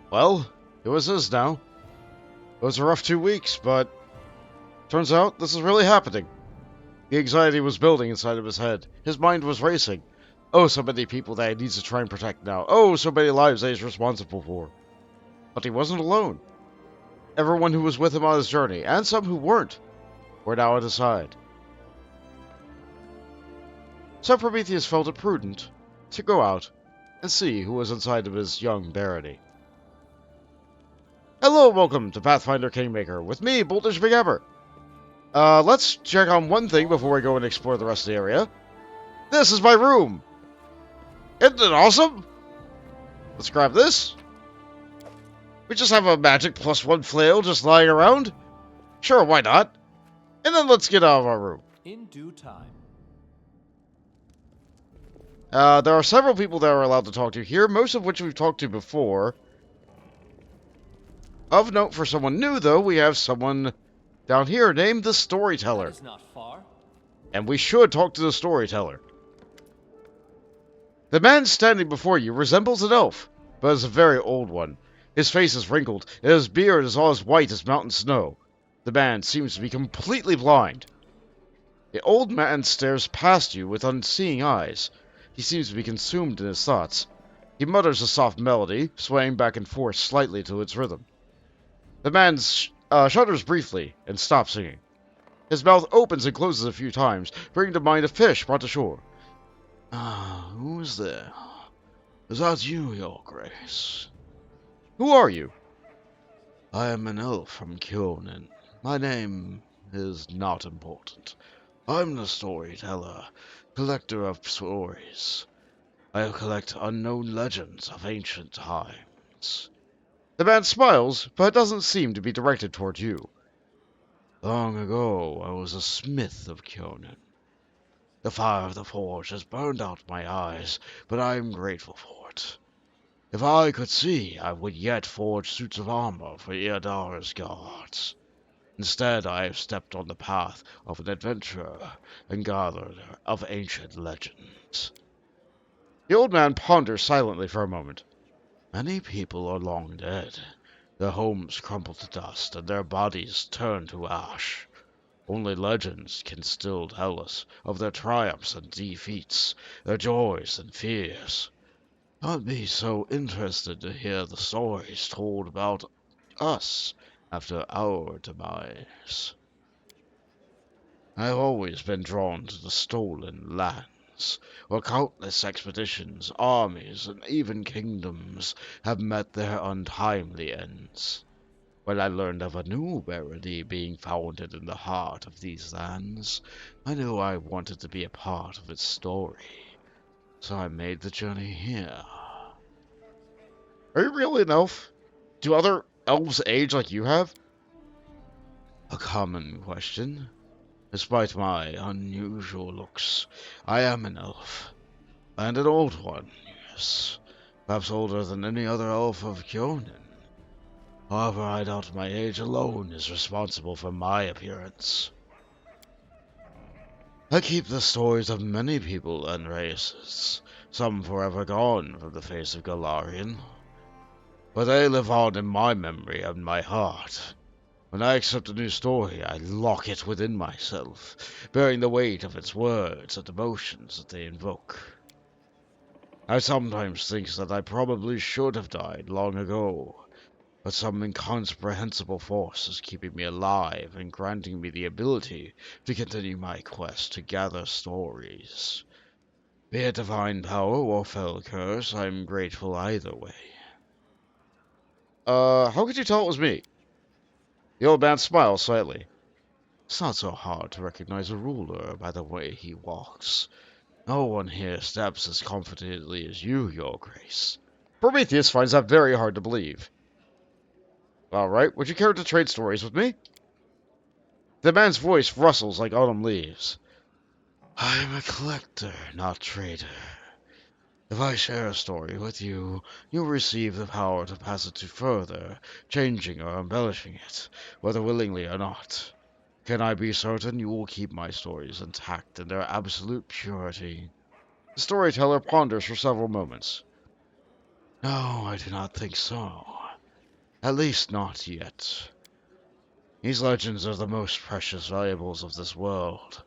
Well, it was his now. It was a rough 2 weeks, but turns out this is really happening. The anxiety was building inside of his head. His mind was racing. Oh, so many people that he needs to try and protect now. Oh, so many lives that he's responsible for. But he wasn't alone. Everyone who was with him on his journey, and some who weren't, were now at his side. So Prometheus felt it prudent to go out and see who was inside of his young barony. Hello, welcome to Pathfinder Kingmaker with me, Boltish McGammar. Let's check on one thing before we go and explore the rest of the area. This is my room! Isn't it awesome? Let's grab this. We just have a magic +1 flail just lying around. Sure, why not? And then let's get out of our room. In due time. There are several people that are allowed to talk to here, most of which we've talked to before. Of note for someone new, though, we have someone down here named the Storyteller. That is not far. And we should talk to the Storyteller. The man standing before you resembles an elf, but is a very old one. His face is wrinkled, and his beard is all as white as mountain snow. The man seems to be completely blind. The old man stares past you with unseeing eyes. He seems to be consumed in his thoughts. He mutters a soft melody, swaying back and forth slightly to its rhythm. The man shudders briefly and stops singing. His mouth opens and closes a few times, bringing to mind a fish brought to shore. Who is there? Is that you, Your Grace? Who are you? I am an elf from Kyonin. My name is not important. I'm the Storyteller, collector of stories. I collect unknown legends of ancient times. The man smiles, but doesn't seem to be directed toward you. Long ago, I was a smith of Kyonin. The fire of the forge has burned out my eyes, but I am grateful for it. If I could see, I would yet forge suits of armor for Iadara's guards. Instead, I have stepped on the path of an adventurer and gatherer of ancient legends. The old man ponders silently for a moment. Many people are long dead. Their homes crumble to dust, and their bodies turn to ash. Only legends can still tell us of their triumphs and defeats, their joys and fears. I'd be so interested to hear the stories told about us after our demise. I've always been drawn to the stolen lands, where countless expeditions, armies, and even kingdoms have met their untimely ends. When I learned of a new barony being founded in the heart of these lands, I knew I wanted to be a part of its story. So I made the journey here. Are you really an elf? Do other elves age like you have? A common question. Despite my unusual looks, I am an elf. And an old one, yes. Perhaps older than any other elf of Kyonin. However, I doubt my age alone is responsible for my appearance. I keep the stories of many people and races, some forever gone from the face of Galarian. But they live on in my memory and my heart. When I accept a new story, I lock it within myself, bearing the weight of its words and emotions that they invoke. I sometimes think that I probably should have died long ago, but some incomprehensible force is keeping me alive and granting me the ability to continue my quest to gather stories. Be it divine power or fell curse, I'm grateful either way. How could you tell it was me? The old man smiles slightly. It's not so hard to recognize a ruler by the way he walks. No one here steps as confidently as you, Your Grace. Prometheus finds that very hard to believe. Alright, would you care to trade stories with me? The man's voice rustles like autumn leaves. I am a collector, not trader. If I share a story with you, you'll receive the power to pass it to further, changing or embellishing it, whether willingly or not. Can I be certain you will keep my stories intact in their absolute purity? The storyteller ponders for several moments. No, I do not think so. At least not yet. These legends are the most precious valuables of this world,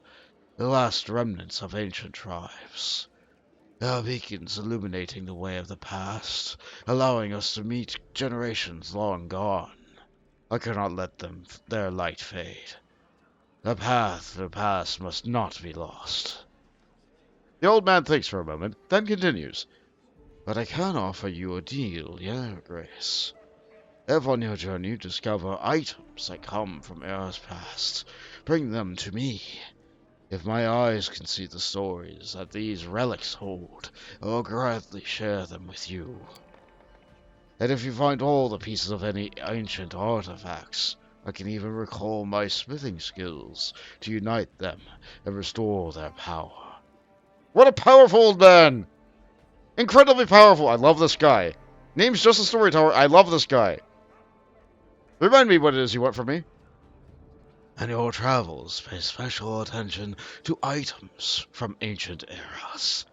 the last remnants of ancient tribes. They are beacons illuminating the way of the past, allowing us to meet generations long gone. I cannot let their light fade. The path to the past must not be lost. The old man thinks for a moment, then continues. But I can offer you a deal, your grace. If on your journey you discover items that come from eras past, bring them to me. If my eyes can see the stories that these relics hold, I will gladly share them with you. And if you find all the pieces of any ancient artifacts, I can even recall my smithing skills to unite them and restore their power. What a powerful old man! Incredibly powerful. I love this guy. Name's just a storyteller. I love this guy. Remind me what it is you want from me. And your travels pay special attention to items from ancient eras.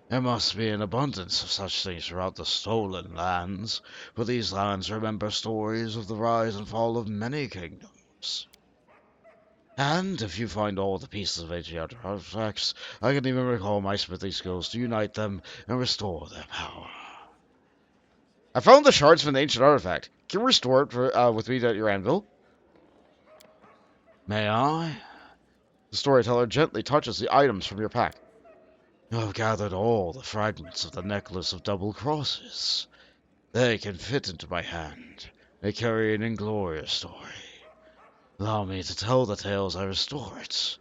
There must be an abundance of such things throughout the stolen lands, for these lands remember stories of the rise and fall of many kingdoms. And if you find all the pieces of ancient artifacts, I can even recall my smithing skills to unite them and restore their power. I found the shards from the ancient artifact. Can you restore it with me at your anvil? May I? The storyteller gently touches the items from your pack. You have gathered all the fragments of the necklace of double crosses. They can fit into my hand. They carry an inglorious story. Allow me to tell the tales I restore it.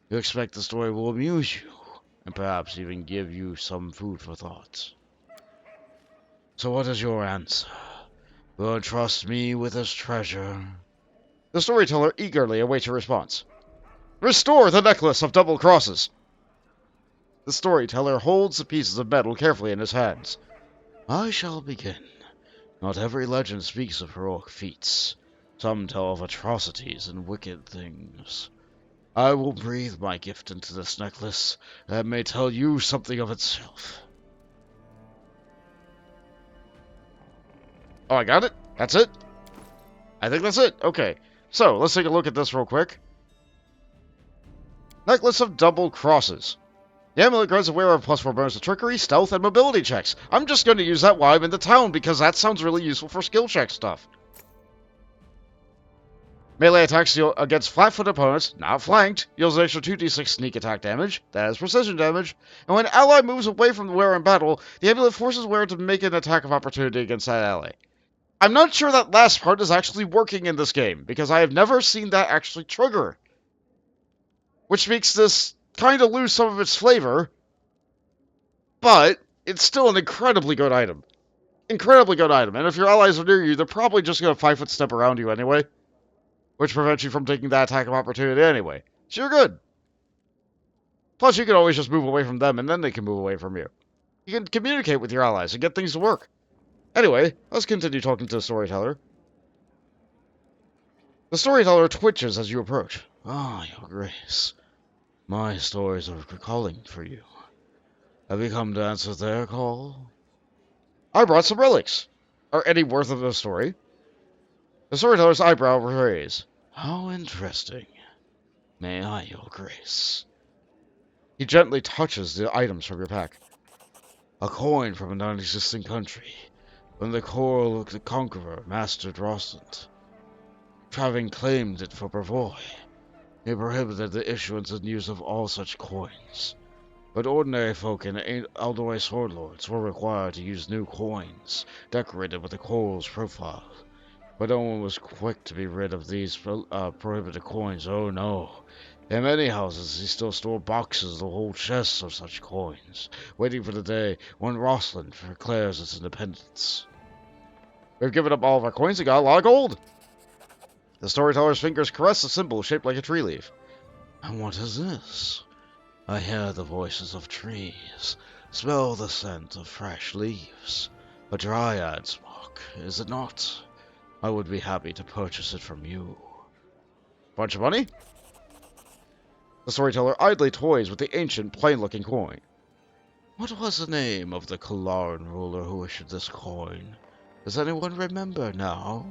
You expect the story will amuse you, and perhaps even give you some food for thought. So what is your answer? Will you trust me with this treasure? The storyteller eagerly awaits your response. Restore the necklace of double crosses! The storyteller holds the pieces of metal carefully in his hands. I shall begin. Not every legend speaks of heroic feats. Some tell of atrocities and wicked things. I will breathe my gift into this necklace, that may tell you something of itself. Oh, I got it? That's it? I think that's it. Okay. So, let's take a look at this real quick. Necklace of double crosses. The amulet grants a wearer +4 bonus to trickery, stealth, and mobility checks. I'm just going to use that while I'm in the town, because that sounds really useful for skill check stuff. Melee attacks deal against flat-footed opponents, not flanked, deals an extra 2d6 sneak attack damage, that is precision damage, and when an ally moves away from the wearer in battle, the amulet forces the wearer to make an attack of opportunity against that ally. I'm not sure that last part is actually working in this game, because I have never seen that actually trigger. Which makes this kind of lose some of its flavor, but it's still an incredibly good item. Incredibly good item, and if your allies are near you, they're probably just going to 5-foot step around you anyway, which prevents you from taking that attack of opportunity anyway. So you're good. Plus, you can always just move away from them, and then they can move away from you. You can communicate with your allies and get things to work. Anyway, let's continue talking to the storyteller. The storyteller twitches as you approach. Ah, your grace. My stories are calling for you. Have you come to answer their call? I brought some relics. Are any worth of the story? The storyteller's eyebrow raised. How interesting. May I, your grace? He gently touches the items from your pack. A coin from a non-existing country, when the Coral Conqueror mastered Rossland. Having claimed it for Brevoy, he prohibited the issuance and use of all such coins. But ordinary folk and elderly swordlords were required to use new coins, decorated with the coral's profile. But no one was quick to be rid of these prohibited coins, oh no. In many houses, they still store boxes or whole chests of such coins, waiting for the day when Rossland declares its independence. We've given up all of our coins and got a lot of gold! The storyteller's fingers caress a symbol shaped like a tree leaf. And what is this? I hear the voices of trees, smell the scent of fresh leaves. A dryad's mark, is it not? I would be happy to purchase it from you. Bunch of money? The storyteller idly toys with the ancient, plain-looking coin. What was the name of the Kalaran ruler who issued this coin? Does anyone remember now?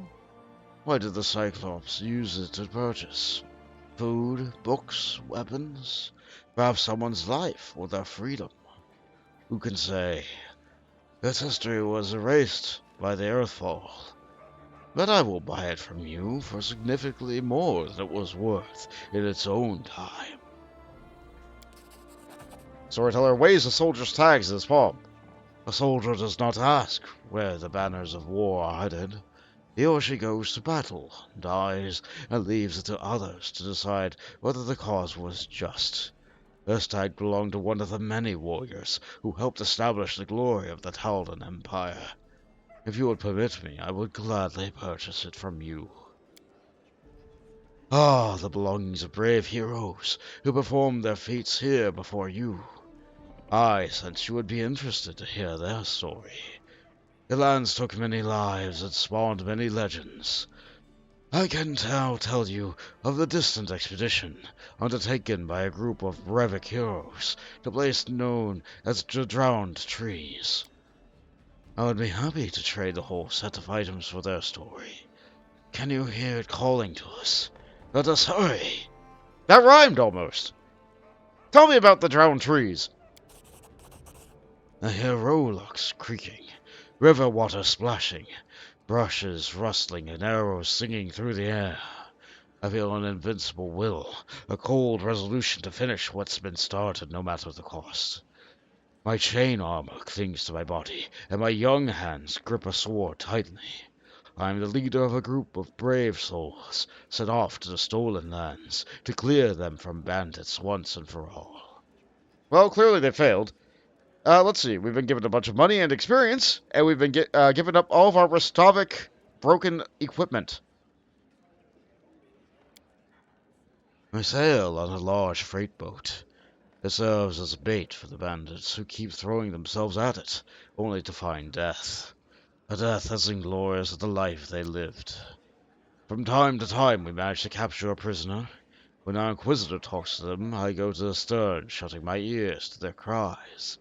Why did the Cyclops use it to purchase? Food, books, weapons? Perhaps someone's life or their freedom? Who can say? Its history was erased by the Earthfall. But I will buy it from you for significantly more than it was worth in its own time. Storyteller weighs the soldier's tags in his palm. A soldier does not ask where the banners of war are headed. He or she goes to battle, dies, and leaves it to others to decide whether the cause was just. This tag belonged to one of the many warriors who helped establish the glory of the Taldan Empire. If you would permit me, I would gladly purchase it from you. Ah, the belongings of brave heroes who performed their feats here before you. I sensed you would be interested to hear their story. The lands took many lives and spawned many legends. I can now tell you of the distant expedition undertaken by a group of brevic heroes to a place known as the Drowned Trees. I would be happy to trade the whole set of items for their story. Can you hear it calling to us? Let us hurry! That rhymed almost! Tell me about the Drowned Trees! I hear rowlocks creaking, river water splashing, brushes rustling, and arrows singing through the air. I feel an invincible will, a cold resolution to finish what's been started no matter the cost. My chain armor clings to my body, and my young hands grip a sword tightly. I am the leader of a group of brave souls, set off to the stolen lands, to clear them from bandits once and for all. Well, clearly they failed. Let's see, we've been given a bunch of money and experience, and we've been giving up all of our Rostovic broken equipment. We sail on a large freight boat. It serves as bait for the bandits who keep throwing themselves at it, only to find death. A death as inglorious as the life they lived. From time to time we manage to capture a prisoner. When our Inquisitor talks to them, I go to the stern, shutting my ears to their cries.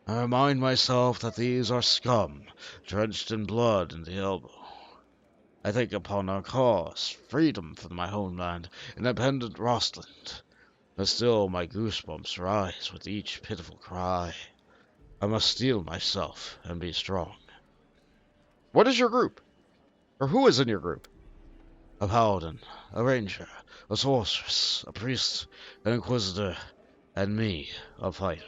I remind myself that these are scum, drenched in blood in the elbow. I think upon our cause, freedom from my homeland, independent Rostland. But still my goosebumps rise with each pitiful cry. I must steel myself and be strong. What is your group? Or who is in your group? A paladin, a ranger, a sorceress, a priest, an inquisitor, and me, a fighter.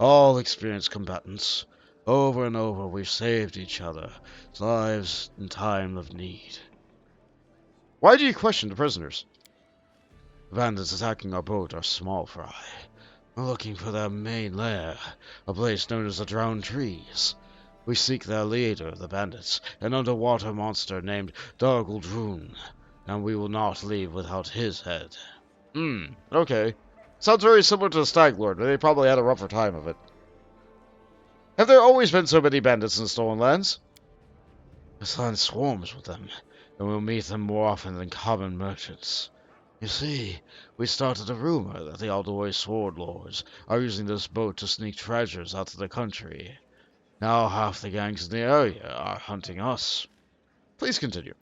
All experienced combatants. Over and over we've saved each other's lives in time of need. Why do you question the prisoners? The bandits attacking our boat are small fry. We're looking for their main lair, a place known as the Drowned Trees. We seek their leader, the bandits, an underwater monster named Darguldrun, and we will not leave without his head. Okay. Sounds very similar to the Stag Lord, but they probably had a rougher time of it. Have there always been so many bandits in the Stolen Lands? This land swarms with them, and we'll meet them more often than common merchants. You see, we started a rumor that the Aldoy Sword Lords are using this boat to sneak treasures out of the country. Now half the gangs in the area are hunting us. Please continue.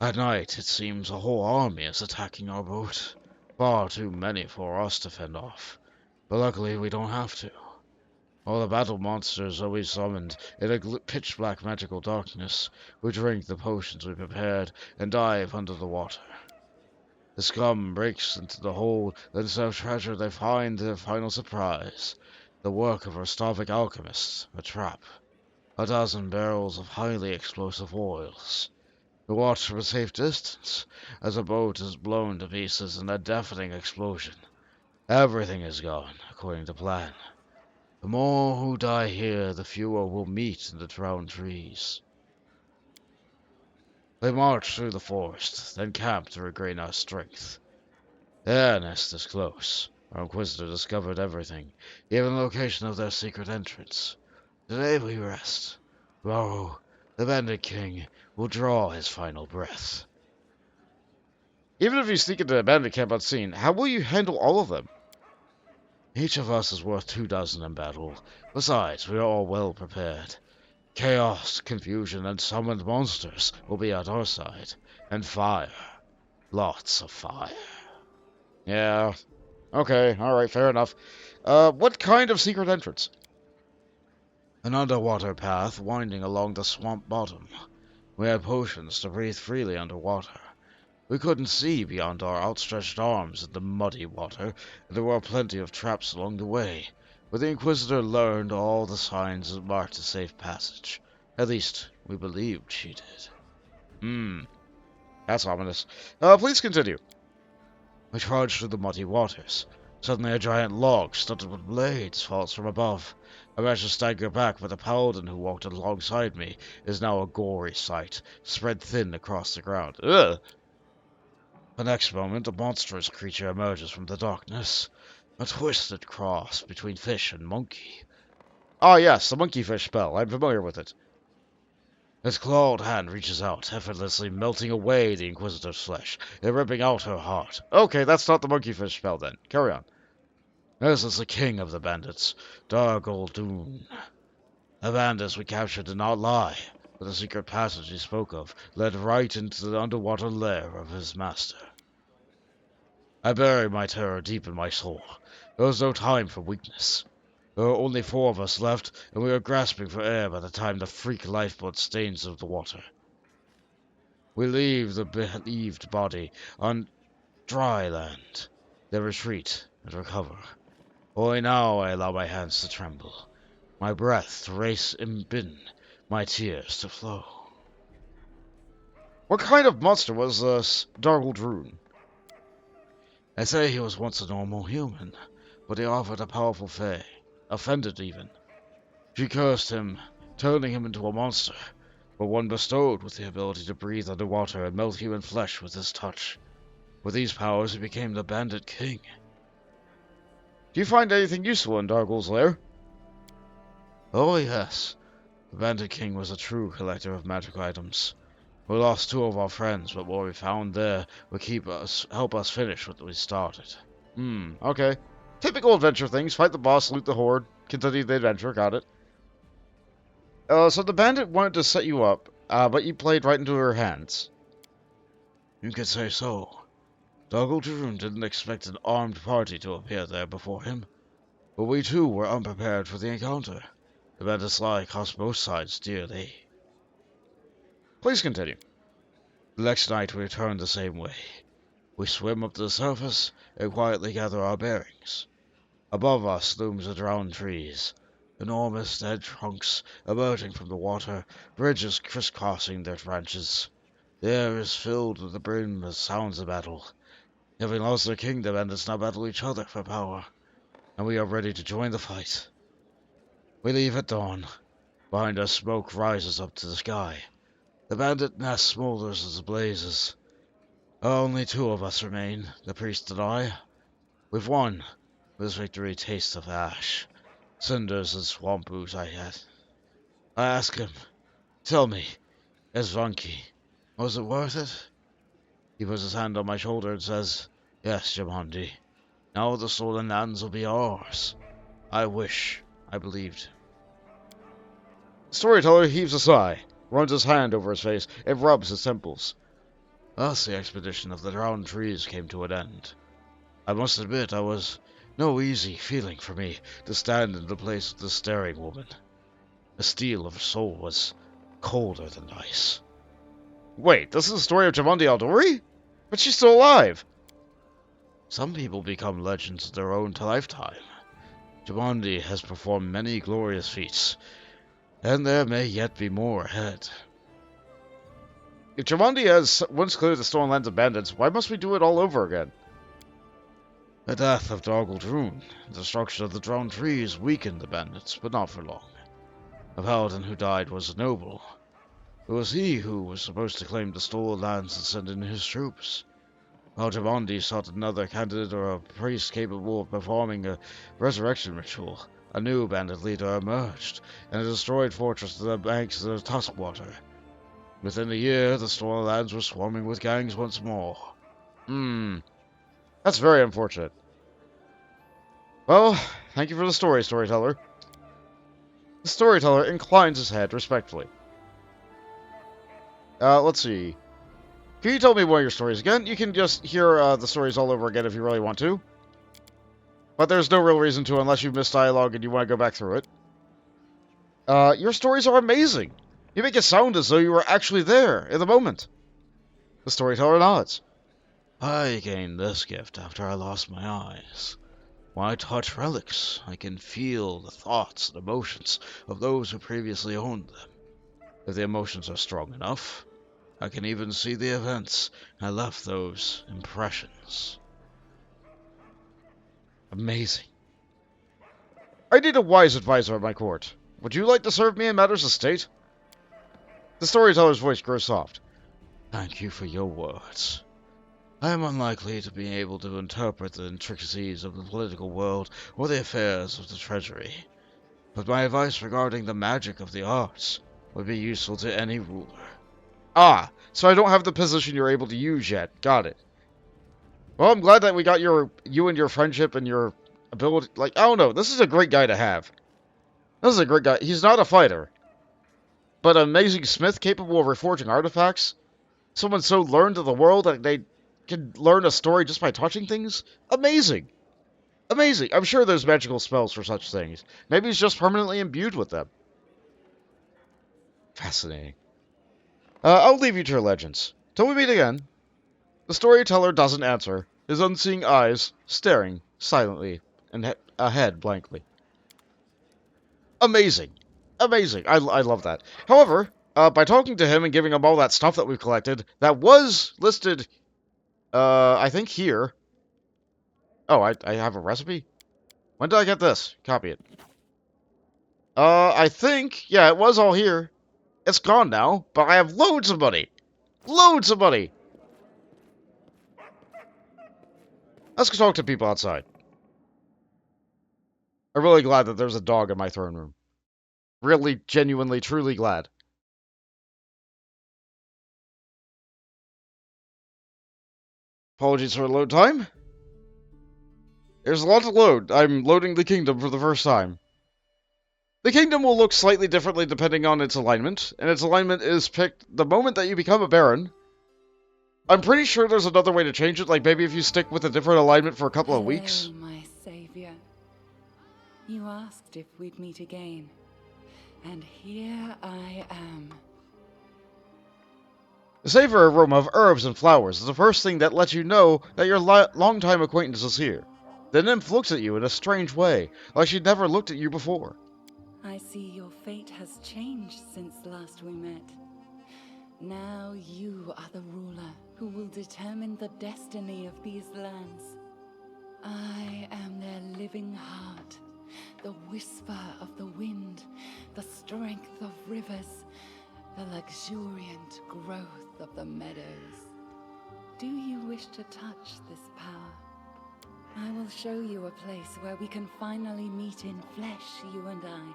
At night, it seems a whole army is attacking our boat. Far too many for us to fend off. But luckily, we don't have to. All the battle monsters are we summoned in a pitch-black magical darkness. We drink the potions we prepared and dive under the water. The scum breaks into the hold, then so treasure they find their final surprise. The work of Rostovic alchemists, a trap. A dozen barrels of highly explosive oils. We watch from a safe distance as a boat is blown to pieces in a deafening explosion. Everything is gone, according to plan. The more who die here, the fewer will meet in the Drowned Trees. They march through the forest, then camp to regain our strength. Their nest is close. Our Inquisitor discovered everything, even the location of their secret entrance. Today we rest. Tomorrow, the Bandit King will draw his final breath. Even if you sneak into a bandit camp unseen, how will you handle all of them? Each of us is worth 24 in battle. Besides, we are all well prepared. Chaos, confusion, and summoned monsters will be at our side. And fire. Lots of fire. Yeah. Okay, alright, fair enough. What kind of secret entrance? An underwater path winding along the swamp bottom. We had potions to breathe freely underwater. We couldn't see beyond our outstretched arms in the muddy water, and there were plenty of traps along the way, but the Inquisitor learned all the signs that marked a safe passage. At least, we believed she did. That's ominous. Please continue. We trudged through the muddy waters. Suddenly a giant log, studded with blades, falls from above. I managed to stagger back, but the paladin who walked alongside me is now a gory sight, spread thin across the ground. Ugh! The next moment, a monstrous creature emerges from the darkness. A twisted cross between fish and monkey. Ah, yes, the monkey fish spell. I'm familiar with it. Its clawed hand reaches out, effortlessly melting away the Inquisitor's flesh, and ripping out her heart. Okay, that's not the monkey fish spell then. Carry on. This is the king of the bandits, Dargol Dune. The bandits we captured did not lie, but the secret passage he spoke of led right into the underwater lair of his master. I buried my terror deep in my soul. There was no time for weakness. There were only 4 of us left, and we were grasping for air by the time the freak lifeblood stains of the water. We leave the believed body on dry land, then retreat and recover. Only now I allow my hands to tremble, my breath to race in bin, my tears to flow. What kind of monster was this Dargold Rune? They say he was once a normal human, but he offered a powerful fae, offended even. She cursed him, turning him into a monster, but one bestowed with the ability to breathe underwater and melt human flesh with his touch. With these powers, he became the Bandit King. Do you find anything useful in Dargol's lair? Oh yes. The Bandit King was a true collector of magic items. We lost 2 of our friends, but what we found there would help us finish what we started. Okay. Typical adventure things. Fight the boss, loot the horde, continue the adventure. Got it. So the bandit wanted to set you up, but you played right into her hands. You could say so. Dargol Darun didn't expect an armed party to appear there before him, but we too were unprepared for the encounter. The bandit's lie cost both sides dearly. Please continue. The next night we returned the same way. We swim up to the surface and quietly gather our bearings. Above us looms the drowned trees, enormous dead trunks emerging from the water, bridges crisscrossing their branches. The air is filled with the brim of sounds of battle. Having lost their king, the bandits now battle each other for power, and we are ready to join the fight. We leave at dawn. Behind us, smoke rises up to the sky. The bandit nest smolders as it blazes. Only 2 of us remain, the priest and I. We've won. This victory tastes of ash, cinders and swamp ooze I had. I ask him, tell me, Esvanki, was it worth it? He puts his hand on my shoulder and says, yes, Jamandi. Now the stolen lands will be ours. I wish I believed. Storyteller heaves a sigh, runs his hand over his face, and rubs his temples. Thus the expedition of the drowned trees came to an end. I must admit it was no easy feeling for me to stand in the place of the staring woman. The steel of her soul was colder than ice. Wait, this is the story of Jamandi Aldori? But she's still alive! Some people become legends in their own lifetime. Jamandi has performed many glorious feats, and there may yet be more ahead. If Jamandi has once cleared the stolen lands of bandits, why must we do it all over again? The death of Dargol Drune, the destruction of the drowned trees weakened the bandits, but not for long. The paladin who died was a noble. It was he who was supposed to claim the stolen lands and send in his troops. While Jamandi sought another candidate or a priest capable of performing a resurrection ritual, a new bandit leader emerged, and a destroyed fortress to the banks of the Tuskwater. Within a year, the stolen lands were swarming with gangs once more. That's very unfortunate. Well, thank you for the story, Storyteller. The storyteller inclines his head respectfully. Let's see. Can you tell me one of your stories again? You can just hear the stories all over again if you really want to. But there's no real reason to unless you missed dialogue and you want to go back through it. Your stories are amazing. You make it sound as though you were actually there, in the moment. The storyteller nods. I gained this gift after I lost my eyes. When I touch relics, I can feel the thoughts and emotions of those who previously owned them. If the emotions are strong enough, I can even see the events I left those impressions. Amazing. I need a wise advisor at my court. Would you like to serve me in matters of state? The storyteller's voice grows soft. Thank you for your words. I am unlikely to be able to interpret the intricacies of the political world or the affairs of the treasury, but my advice regarding the magic of the arts would be useful to any ruler. Ah, so I don't have the position you're able to use yet. Got it. Well, I'm glad that we got you and your friendship and your ability. Like, I don't know. This is a great guy to have. This is a great guy. He's not a fighter, but an amazing smith capable of reforging artifacts. Someone so learned of the world that they can learn a story just by touching things. Amazing. Amazing. I'm sure there's magical spells for such things. Maybe he's just permanently imbued with them. Fascinating. I'll leave you to your legends. Till we meet again. The storyteller doesn't answer, his unseeing eyes staring silently and ahead blankly. Amazing. Amazing. I love that. However, by talking to him and giving him all that stuff that we've collected, that was listed, I think here. Oh, I have a recipe? When did I get this? Copy it. I think, yeah, it was all here. It's gone now, but I have loads of money. Loads of money. Let's go talk to people outside. I'm really glad that there's a dog in my throne room. Really, genuinely, truly glad. Apologies for load time. There's a lot to load. I'm loading the kingdom for the first time. The kingdom will look slightly differently depending on its alignment, and its alignment is picked the moment that you become a baron. I'm pretty sure there's another way to change it, like maybe if you stick with a different alignment for a couple of weeks. My savior. You asked if we'd meet again, and here I am. The savory aroma of herbs and flowers is the first thing that lets you know that your longtime acquaintance is here. The nymph looks at you in a strange way, like she'd never looked at you before. I see your fate has changed since last we met. Now you are the ruler who will determine the destiny of these lands. I am their living heart, the whisper of the wind, the strength of rivers, the luxuriant growth of the meadows. Do you wish to touch this power? I will show you a place where we can finally meet in flesh, you and I.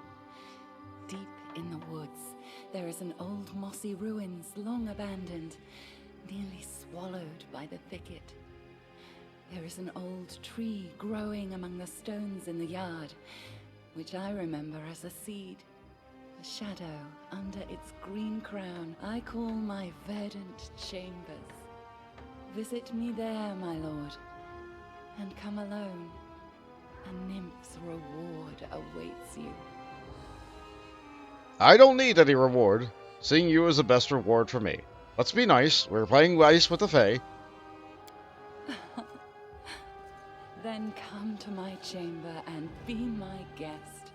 Deep in the woods, there is an old mossy ruins long abandoned, nearly swallowed by the thicket. There is an old tree growing among the stones in the yard, which I remember as a seed. A shadow under its green crown I call my verdant chambers. Visit me there, my lord, and come alone. A nymph's reward awaits you. I don't need any reward. Seeing you is the best reward for me. Let's be nice. We're playing nice with the Fae. Then come to my chamber and be my guest.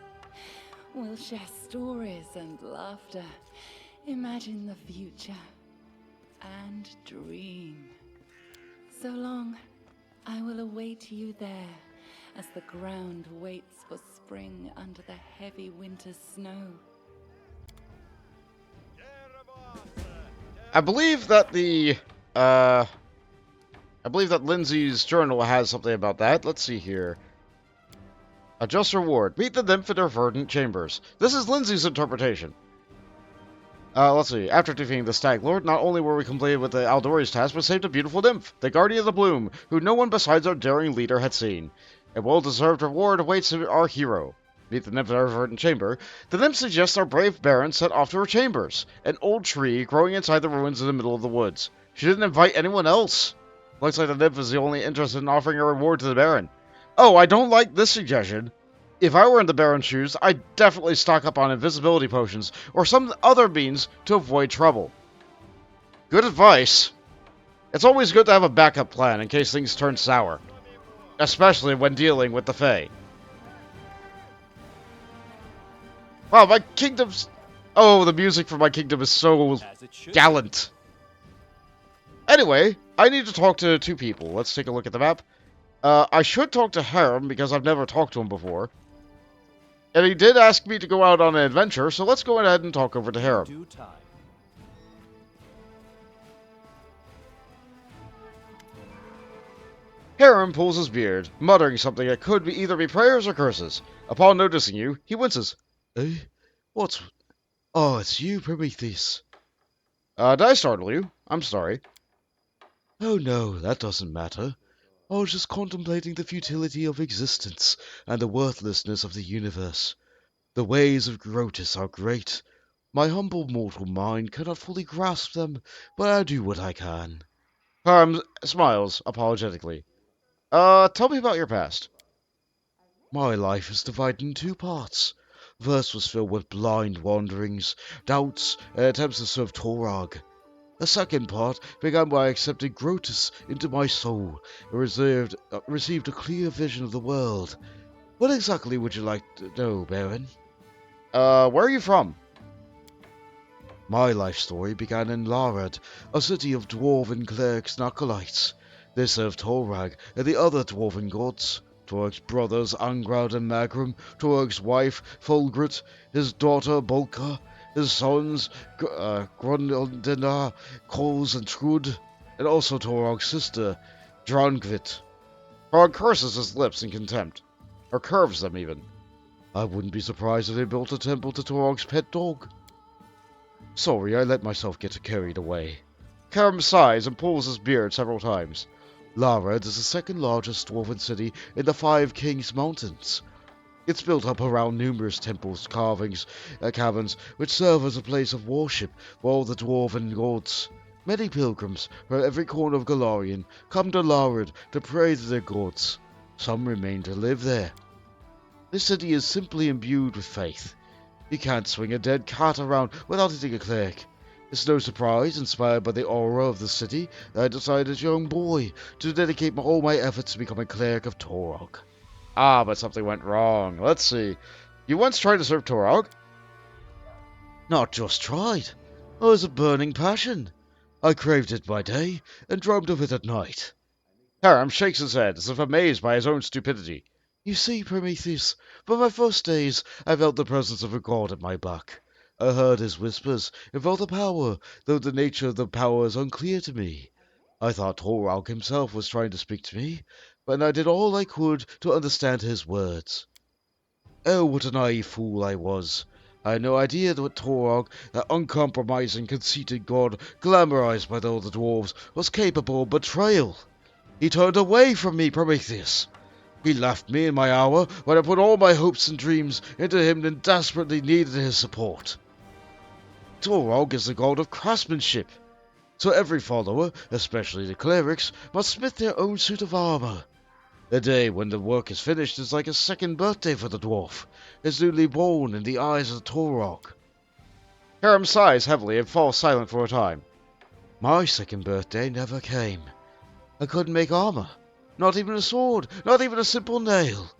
We'll share stories and laughter, imagine the future, and dream. So long, I will await you there, as the ground waits for spring under the heavy winter snow. I believe that Lindsay's journal has something about that. Let's see here. A just reward. Meet the nymph in her verdant chambers. This is Lindsay's interpretation. Let's see. After defeating the Stag Lord, not only were we completed with the Aldori's task, but saved a beautiful nymph, the Guardian of the Bloom, who no one besides our daring leader had seen. A well-deserved reward awaits our hero. Meet the nymph in her verdant chamber. The nymph suggests our brave baron set off to her chambers, an old tree growing inside the ruins in the middle of the woods. She didn't invite anyone else. Looks like the nymph is the only interested in offering a reward to the baron. Oh, I don't like this suggestion. If I were in the baron's shoes, I'd definitely stock up on invisibility potions or some other means to avoid trouble. Good advice. It's always good to have a backup plan in case things turn sour, especially when dealing with the Fae. Wow, my kingdom's... Oh, the music for my kingdom is so gallant. Anyway, I need to talk to two people. Let's take a look at the map. I should talk to Harrim because I've never talked to him before. And he did ask me to go out on an adventure, so let's go ahead and talk over to Harrim. Harrim pulls his beard, muttering something that could either be prayers or curses. Upon noticing you, he winces. Eh? What's... Oh, it's you, Prometheus. Did I startle you? I'm sorry. Oh no, that doesn't matter. I was just contemplating the futility of existence and the worthlessness of the universe. The ways of Grotus are great. My humble mortal mind cannot fully grasp them, but I do what I can. Harm smiles apologetically. Tell me about your past. My life is divided in two parts. First was filled with blind wanderings, doubts, and attempts to serve Torag. The second part began by accepting Grotus into my soul and received a clear vision of the world. What exactly would you like to know, Baron? Where are you from? My life story began in Larad, a city of dwarven clerics and acolytes. They served Torag and the other dwarven gods. Torag's brothers Angrad and Magrum, Torag's wife Fulgrit, his daughter Bolka, his sons Grundina, Kols and Trud, and also Torag's sister Drangvit. Torag curses his lips in contempt, or curves them even. I wouldn't be surprised if they built a temple to Torag's pet dog. Sorry, I let myself get carried away. Karam sighs and pulls his beard several times. Larad is the second largest dwarven city in the Five Kings Mountains. It's built up around numerous temples, carvings, caverns, which serve as a place of worship for all the dwarven gods. Many pilgrims from every corner of Golarion come to Larad to pray to their gods. Some remain to live there. This city is simply imbued with faith. You can't swing a dead cat around without hitting a cleric. It's no surprise, inspired by the aura of the city, that I decided as a young boy to dedicate all my efforts to become a cleric of Torag. Ah, but something went wrong. Let's see. You once tried to serve Torag? Not just tried. It was a burning passion. I craved it by day and dreamed of it at night. Harrim shakes his head as if amazed by his own stupidity. You see, Prometheus, from my first days I felt the presence of a god at my back. I heard his whispers and felt the power, though the nature of the power is unclear to me. I thought Torag himself was trying to speak to me, but I did all I could to understand his words. Oh, what a naive fool I was. I had no idea that Torag, that uncompromising, conceited god, glamorized by all the dwarves, was capable of betrayal. He turned away from me, Prometheus. He left me in my hour when I put all my hopes and dreams into him and desperately needed his support. Torag is the god of craftsmanship, so every follower, especially the clerics, must smith their own suit of armor. The day when the work is finished is like a second birthday for the dwarf, his newly born in the eyes of Torag. Harrim sighs heavily and falls silent for a time. My second birthday never came. I couldn't make armor, not even a sword, not even a simple nail.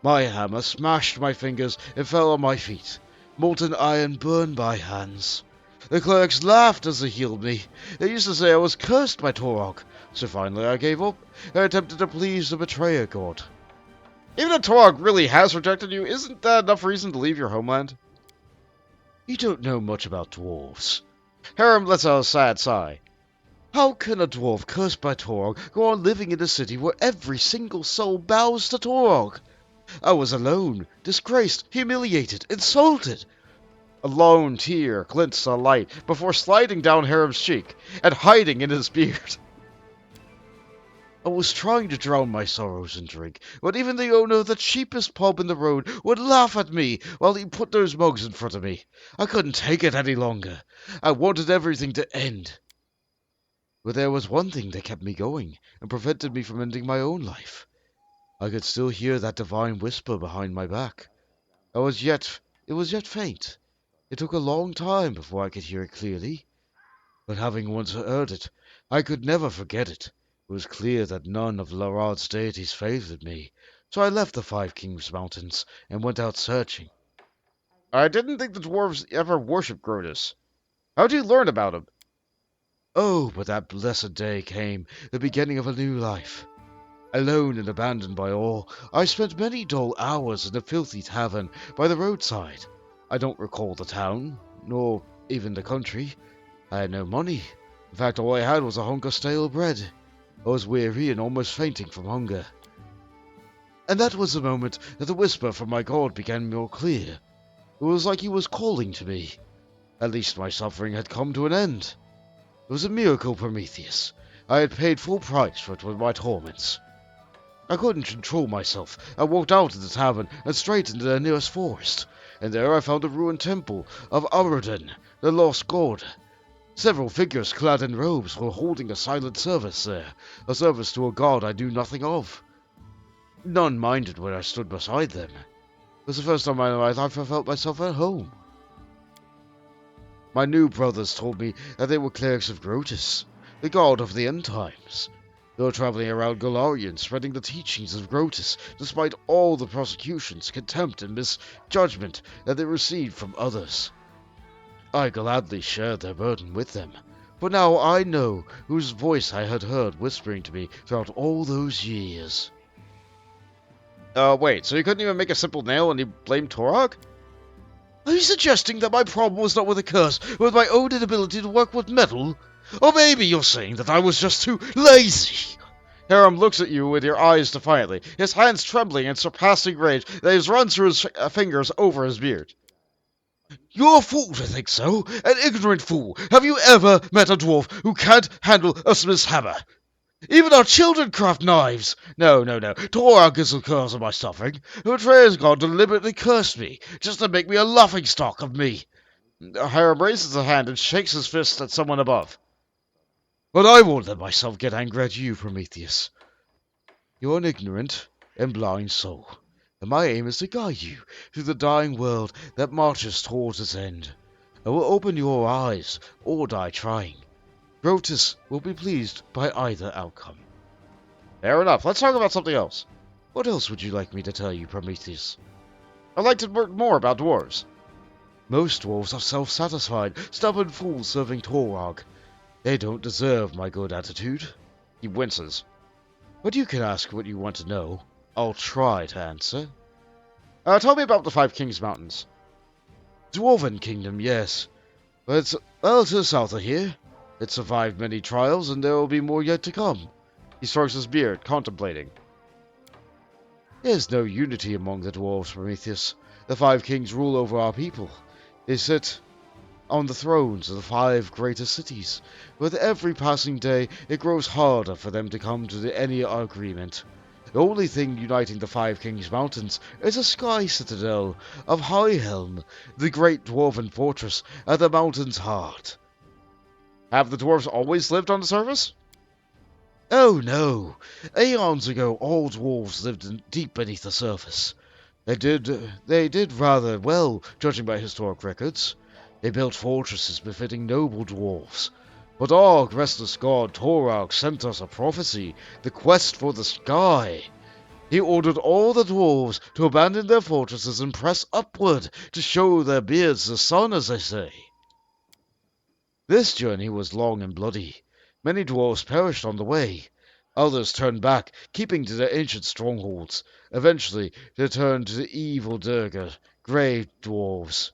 My hammer smashed my fingers and fell on my feet. Molten iron burned my hands. The clerics laughed as they healed me. They used to say I was cursed by Torag, so finally I gave up and attempted to please the betrayer god. Even if Torag really has rejected you, isn't that enough reason to leave your homeland? You don't know much about dwarves. Harrim lets out a sad sigh. How can a dwarf cursed by Torag go on living in a city where every single soul bows to Torag? I was alone, disgraced, humiliated, insulted. A lone tear glints a light before sliding down Harrim's cheek and hiding in his beard. I was trying to drown my sorrows in drink, but even the owner of the cheapest pub in the road would laugh at me while he put those mugs in front of me. I couldn't take it any longer. I wanted everything to end. But there was one thing that kept me going and prevented me from ending my own life. I could still hear that divine whisper behind my back. It was yet faint. It took a long time before I could hear it clearly. But having once heard it, I could never forget it. It was clear that none of Larad's deities favored me, so I left the Five Kings Mountains and went out searching. I didn't think the dwarves ever worshipped Grotus. How'd you learn about him? Oh, but that blessed day came, the beginning of a new life. Alone and abandoned by all, I spent many dull hours in a filthy tavern by the roadside. I don't recall the town, nor even the country. I had no money. In fact, all I had was a hunk of stale bread. I was weary and almost fainting from hunger. And that was the moment that the whisper from my god began more clear. It was like he was calling to me. At least my suffering had come to an end. It was a miracle, Prometheus. I had paid full price for it with my torments. I couldn't control myself. I walked out of the tavern and straight into the nearest forest, and there I found the ruined temple of Aroden, the lost god. Several figures clad in robes were holding a silent service there, a service to a god I knew nothing of. None minded when I stood beside them. It was the first time in my life I felt myself at home. My new brothers told me that they were clerics of Grotus, the god of the end times. They were traveling around Golarion, spreading the teachings of Grotus, despite all the persecutions, contempt, and misjudgment that they received from others. I gladly shared their burden with them, for now I know whose voice I had heard whispering to me throughout all those years. Wait, so you couldn't even make a simple nail and you blamed Torog? Are you suggesting that my problem was not with a curse, but with my own inability to work with metal? Or maybe you're saying that I was just too lazy? Harrim looks at you with your eyes defiantly, his hands trembling in surpassing rage that has run through his fingers over his beard. You're a fool to think so, an ignorant fool. Have you ever met a dwarf who can't handle a smith's hammer? Even our children craft knives. No. Torag is the cause of my suffering. The betrayer's god deliberately cursed me, just to make me a laughingstock of me. Harrim raises a hand and shakes his fist at someone above. But I won't let myself get angry at you, Prometheus. You're an ignorant and blind soul, and my aim is to guide you through the dying world that marches towards its end. I will open your eyes, or die trying. Grotus will be pleased by either outcome. Fair enough. Let's talk about something else. What else would you like me to tell you, Prometheus? I'd like to learn more about dwarves. Most dwarves are self-satisfied, stubborn fools serving Torag. They don't deserve my good attitude. He winces. But you can ask what you want to know. I'll try to answer. Tell me about the Five Kings Mountains. Dwarven Kingdom, yes. But it's well to the south of here. It survived many trials, and there will be more yet to come. He strokes his beard, contemplating. There's no unity among the dwarves, Prometheus. The Five Kings rule over our people. They sit on the thrones of the 5 greatest cities. With every passing day, it grows harder for them to come to any agreement. The only thing uniting the 5 Kings Mountains is a sky citadel of Highhelm, the great dwarven fortress at the mountain's heart. Have the dwarves always lived on the surface? Oh no. Aeons ago, all dwarves lived deep beneath the surface. They did rather well, judging by historic records. They built fortresses befitting noble dwarves. But our restless god Torag sent us a prophecy, the quest for the sky. He ordered all the dwarves to abandon their fortresses and press upward to show their beards the sun, as they say. This journey was long and bloody. Many dwarves perished on the way. Others turned back, keeping to their ancient strongholds. Eventually, they turned to the evil Durga, grey dwarves.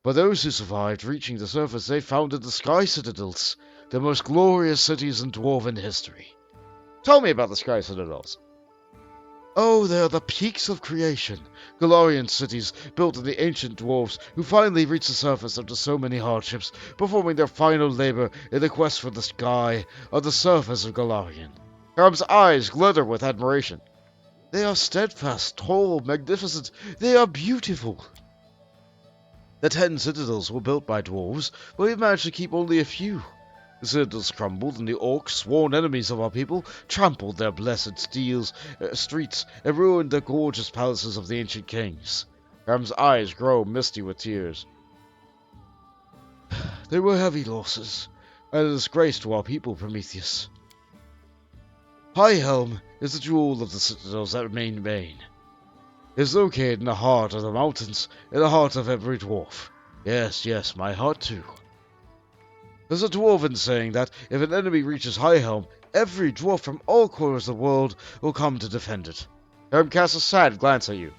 But those who survived, reaching the surface, they founded the Sky Citadels, the most glorious cities in dwarven history. Tell me about the Sky Citadels. Oh, they are the peaks of creation. Golarion cities built in the ancient dwarves who finally reached the surface after so many hardships, performing their final labor in the quest for the sky on the surface of Golarion. Harrim's eyes glitter with admiration. They are steadfast, tall, magnificent. They are beautiful. The 10 citadels were built by dwarves, but we managed to keep only a few. The citadels crumbled, and the orcs, sworn enemies of our people, trampled their blessed streets and ruined the gorgeous palaces of the ancient kings. Harrim's eyes grow misty with tears. They were heavy losses, and a disgrace to our people, Prometheus. High Helm is the jewel of the citadels that remain Maine. It is located in the heart of the mountains, in the heart of every dwarf. Yes, my heart too. There's a dwarven saying that if an enemy reaches High Helm, every dwarf from all corners of the world will come to defend it. Harrim casts a sad glance at you.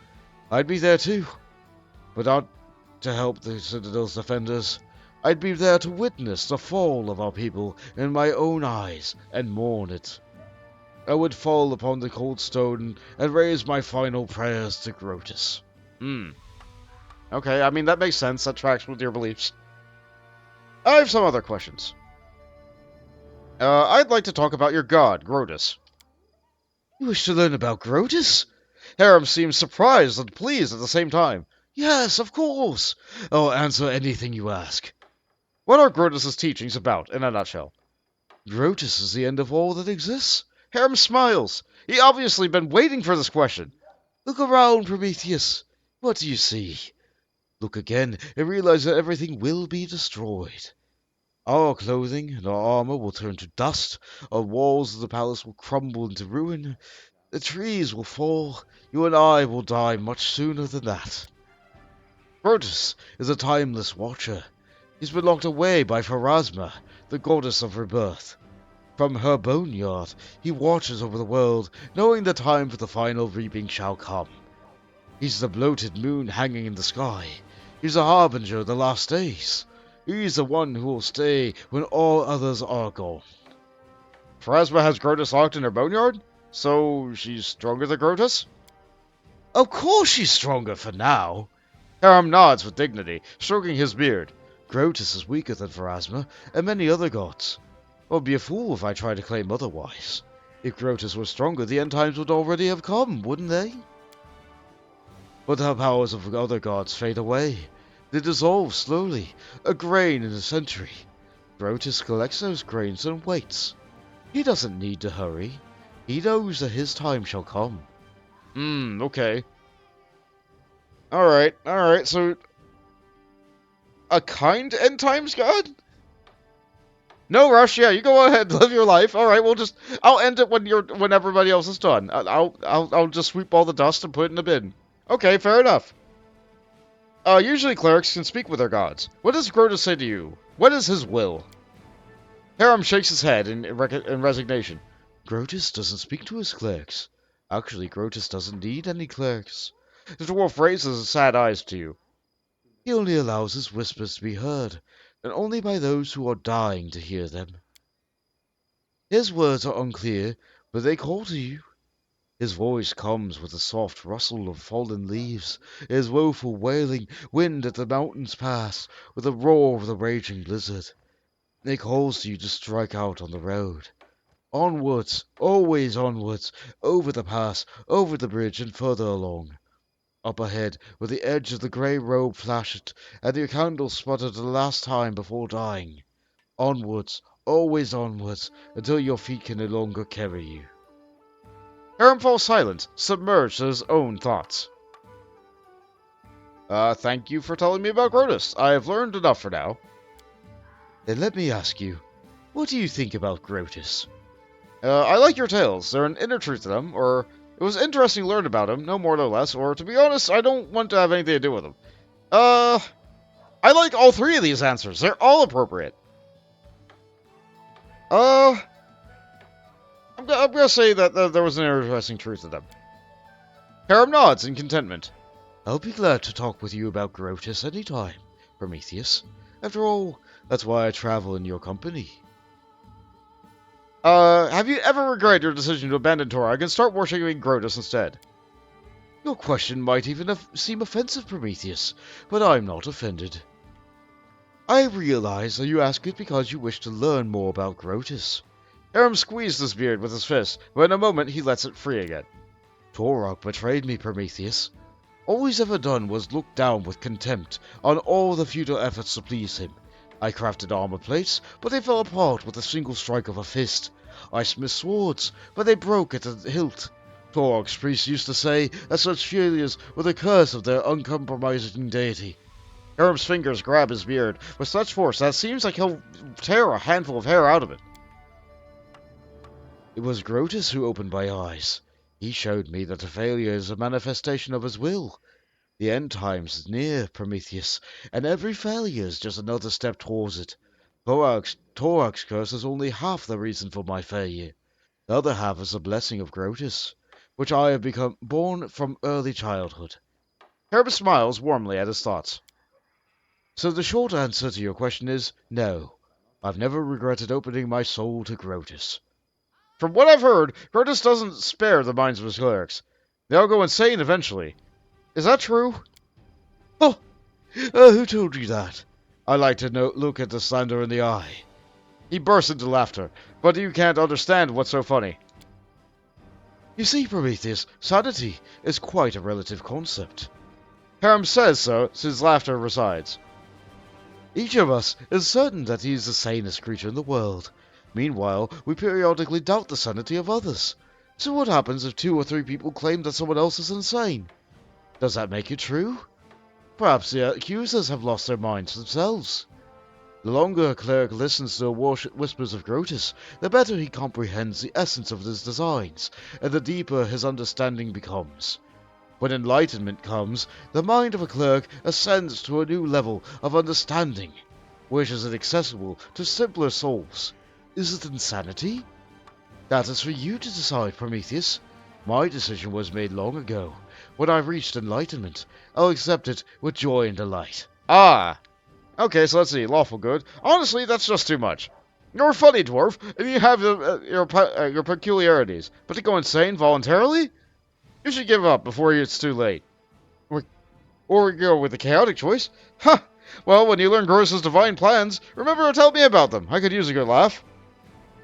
I'd be there too, but not to help the Citadel's defenders. I'd be there to witness the fall of our people in my own eyes and mourn it. I would fall upon the cold stone and raise my final prayers to Grotus. Okay, I mean, that makes sense. That tracks with your beliefs. I have some other questions. I'd like to talk about your god, Grotus. You wish to learn about Grotus? Harrim seems surprised and pleased at the same time. Yes, of course. I'll answer anything you ask. What are Grotus's teachings about, in a nutshell? Grotus is the end of all that exists. Harrim smiles. He obviously been waiting for this question. Look around, Prometheus. What do you see? Look again and realize that everything will be destroyed. Our clothing and our armor will turn to dust. Our walls of the palace will crumble into ruin. The trees will fall. You and I will die much sooner than that. Grotus is a timeless watcher. He's been locked away by Pharasma, the goddess of rebirth. From her boneyard, he watches over the world, knowing the time for the final reaping shall come. He's the bloated moon hanging in the sky. He's a harbinger of the last days. He's the one who will stay when all others are gone. Pharasma has Grotus locked in her boneyard? So she's stronger than Grotus? Of course she's stronger for now. Harrim nods with dignity, stroking his beard. Grotus is weaker than Pharasma and many other gods. I'd be a fool if I tried to claim otherwise. If Grotus were stronger, the end times would already have come, wouldn't they? But the powers of other gods fade away. They dissolve slowly, a grain in a century. Grotus collects those grains and waits. He doesn't need to hurry. He knows that his time shall come. Okay. Alright, so... a kind end times god? No rush, yeah, you go ahead, live your life. Alright, I'll end it when everybody else is done. I'll just sweep all the dust and put it in the bin. Okay, fair enough. Usually clerics can speak with their gods. What does Grotus say to you? What is his will? Harrim shakes his head in resignation. Grotus doesn't speak to his clerics. Actually, Grotus doesn't need any clerics. The dwarf raises his sad eyes to you. He only allows his whispers to be heard, and only by those who are dying to hear them. His words are unclear, but they call to you. His voice comes with a soft rustle of fallen leaves, his woeful wailing wind at the mountains pass, with the roar of the raging blizzard. It calls to you to strike out on the road. Onwards, always onwards, over the pass, over the bridge, and further along. Up ahead, where the edge of the grey robe flasheth, and your candle sputtered the last time before dying. Onwards, always onwards, until your feet can no longer carry you. Harrim falls silent, submerged in his own thoughts. Thank you for telling me about Grotus. I have learned enough for now. Then let me ask you, what do you think about Grotus? I like your tales. There's an inner truth to them, or it was interesting to learn about him, no more no less, or to be honest, I don't want to have anything to do with him. I like all three of these answers. They're all appropriate. I'm gonna say that there was an interesting truth to them. Harrim nods in contentment. I'll be glad to talk with you about Grotus any time, Prometheus. After all, that's why I travel in your company. Have you ever regretted your decision to abandon Torag and start worshipping Grotus instead? Your question might even seem offensive, Prometheus, but I'm not offended. I realize that you ask it because you wish to learn more about Grotus. Harrim squeezed his beard with his fist, but in a moment he lets it free again. Torok betrayed me, Prometheus. All he's ever done was look down with contempt on all the futile efforts to please him. I crafted armor plates, but they fell apart with a single strike of a fist. I smith swords, but they broke at the hilt. Torok's priests used to say that such failures were the curse of their uncompromising deity. Harrim's fingers grab his beard with such force that it seems like he'll tear a handful of hair out of it. It was Grotus who opened my eyes. He showed me that a failure is a manifestation of his will. The end times is near, Prometheus, and every failure is just another step towards it. Torok's curse is only half the reason for my failure. The other half is the blessing of Grotus, which I have become born from early childhood. Harrim smiles warmly at his thoughts. So the short answer to your question is no. I've never regretted opening my soul to Grotus. From what I've heard, Grotus doesn't spare the minds of his clerics. They all go insane eventually. Is that true? Oh, who told you that? I like to look at the slander in the eye. He bursts into laughter, but you can't understand what's so funny. You see, Prometheus, sanity is quite a relative concept. Harrim says so, so his laughter resides. Each of us is certain that he is the sanest creature in the world. Meanwhile, we periodically doubt the sanity of others. So what happens if 2 or 3 people claim that someone else is insane? Does that make it true? Perhaps the accusers have lost their minds themselves. The longer a cleric listens to the whispers of Grotus, the better he comprehends the essence of his designs, and the deeper his understanding becomes. When enlightenment comes, the mind of a cleric ascends to a new level of understanding, which is inaccessible to simpler souls. Is it insanity? That is for you to decide, Prometheus. My decision was made long ago. When I've reached enlightenment, I'll accept it with joy and delight. Ah! Okay, so let's see. Lawful good. Honestly, that's just too much. You're a funny dwarf, and you have your peculiarities. But to go insane voluntarily? You should give up before it's too late. Or go with the chaotic choice. Huh! Well, when you learn Gross's divine plans, remember to tell me about them. I could use a good laugh.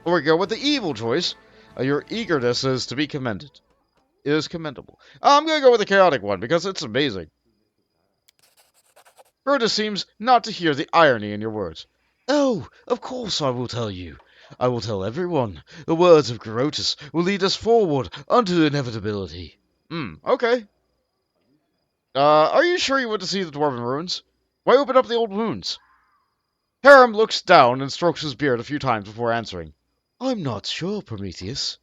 Or go with the evil choice. Your eagerness is to be commended. It is commendable. I'm going to go with the chaotic one, because it's amazing. Grotus seems not to hear the irony in your words. Oh, of course I will tell you. I will tell everyone. The words of Grotus will lead us forward unto inevitability. Okay. Are you sure you want to see the Dwarven ruins? Why open up the old wounds? Harrim looks down and strokes his beard a few times before answering. I'm not sure, Prometheus.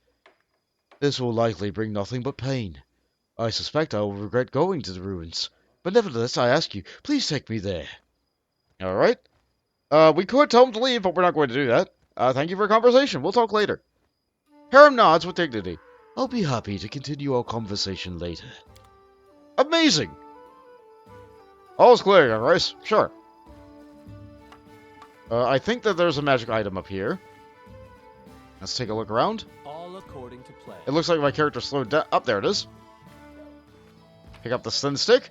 This will likely bring nothing but pain. I suspect I will regret going to the ruins. But nevertheless, I ask you, please take me there. Alright. We could tell him to leave, but we're not going to do that. Thank you for a conversation. We'll talk later. Harrim nods with dignity. I'll be happy to continue our conversation later. Amazing! All's clear, guys. Sure. I think that there's a magic item up here. Let's take a look around. All according to plan. It looks like my character slowed down. Up there it is. Pick up the thin stick.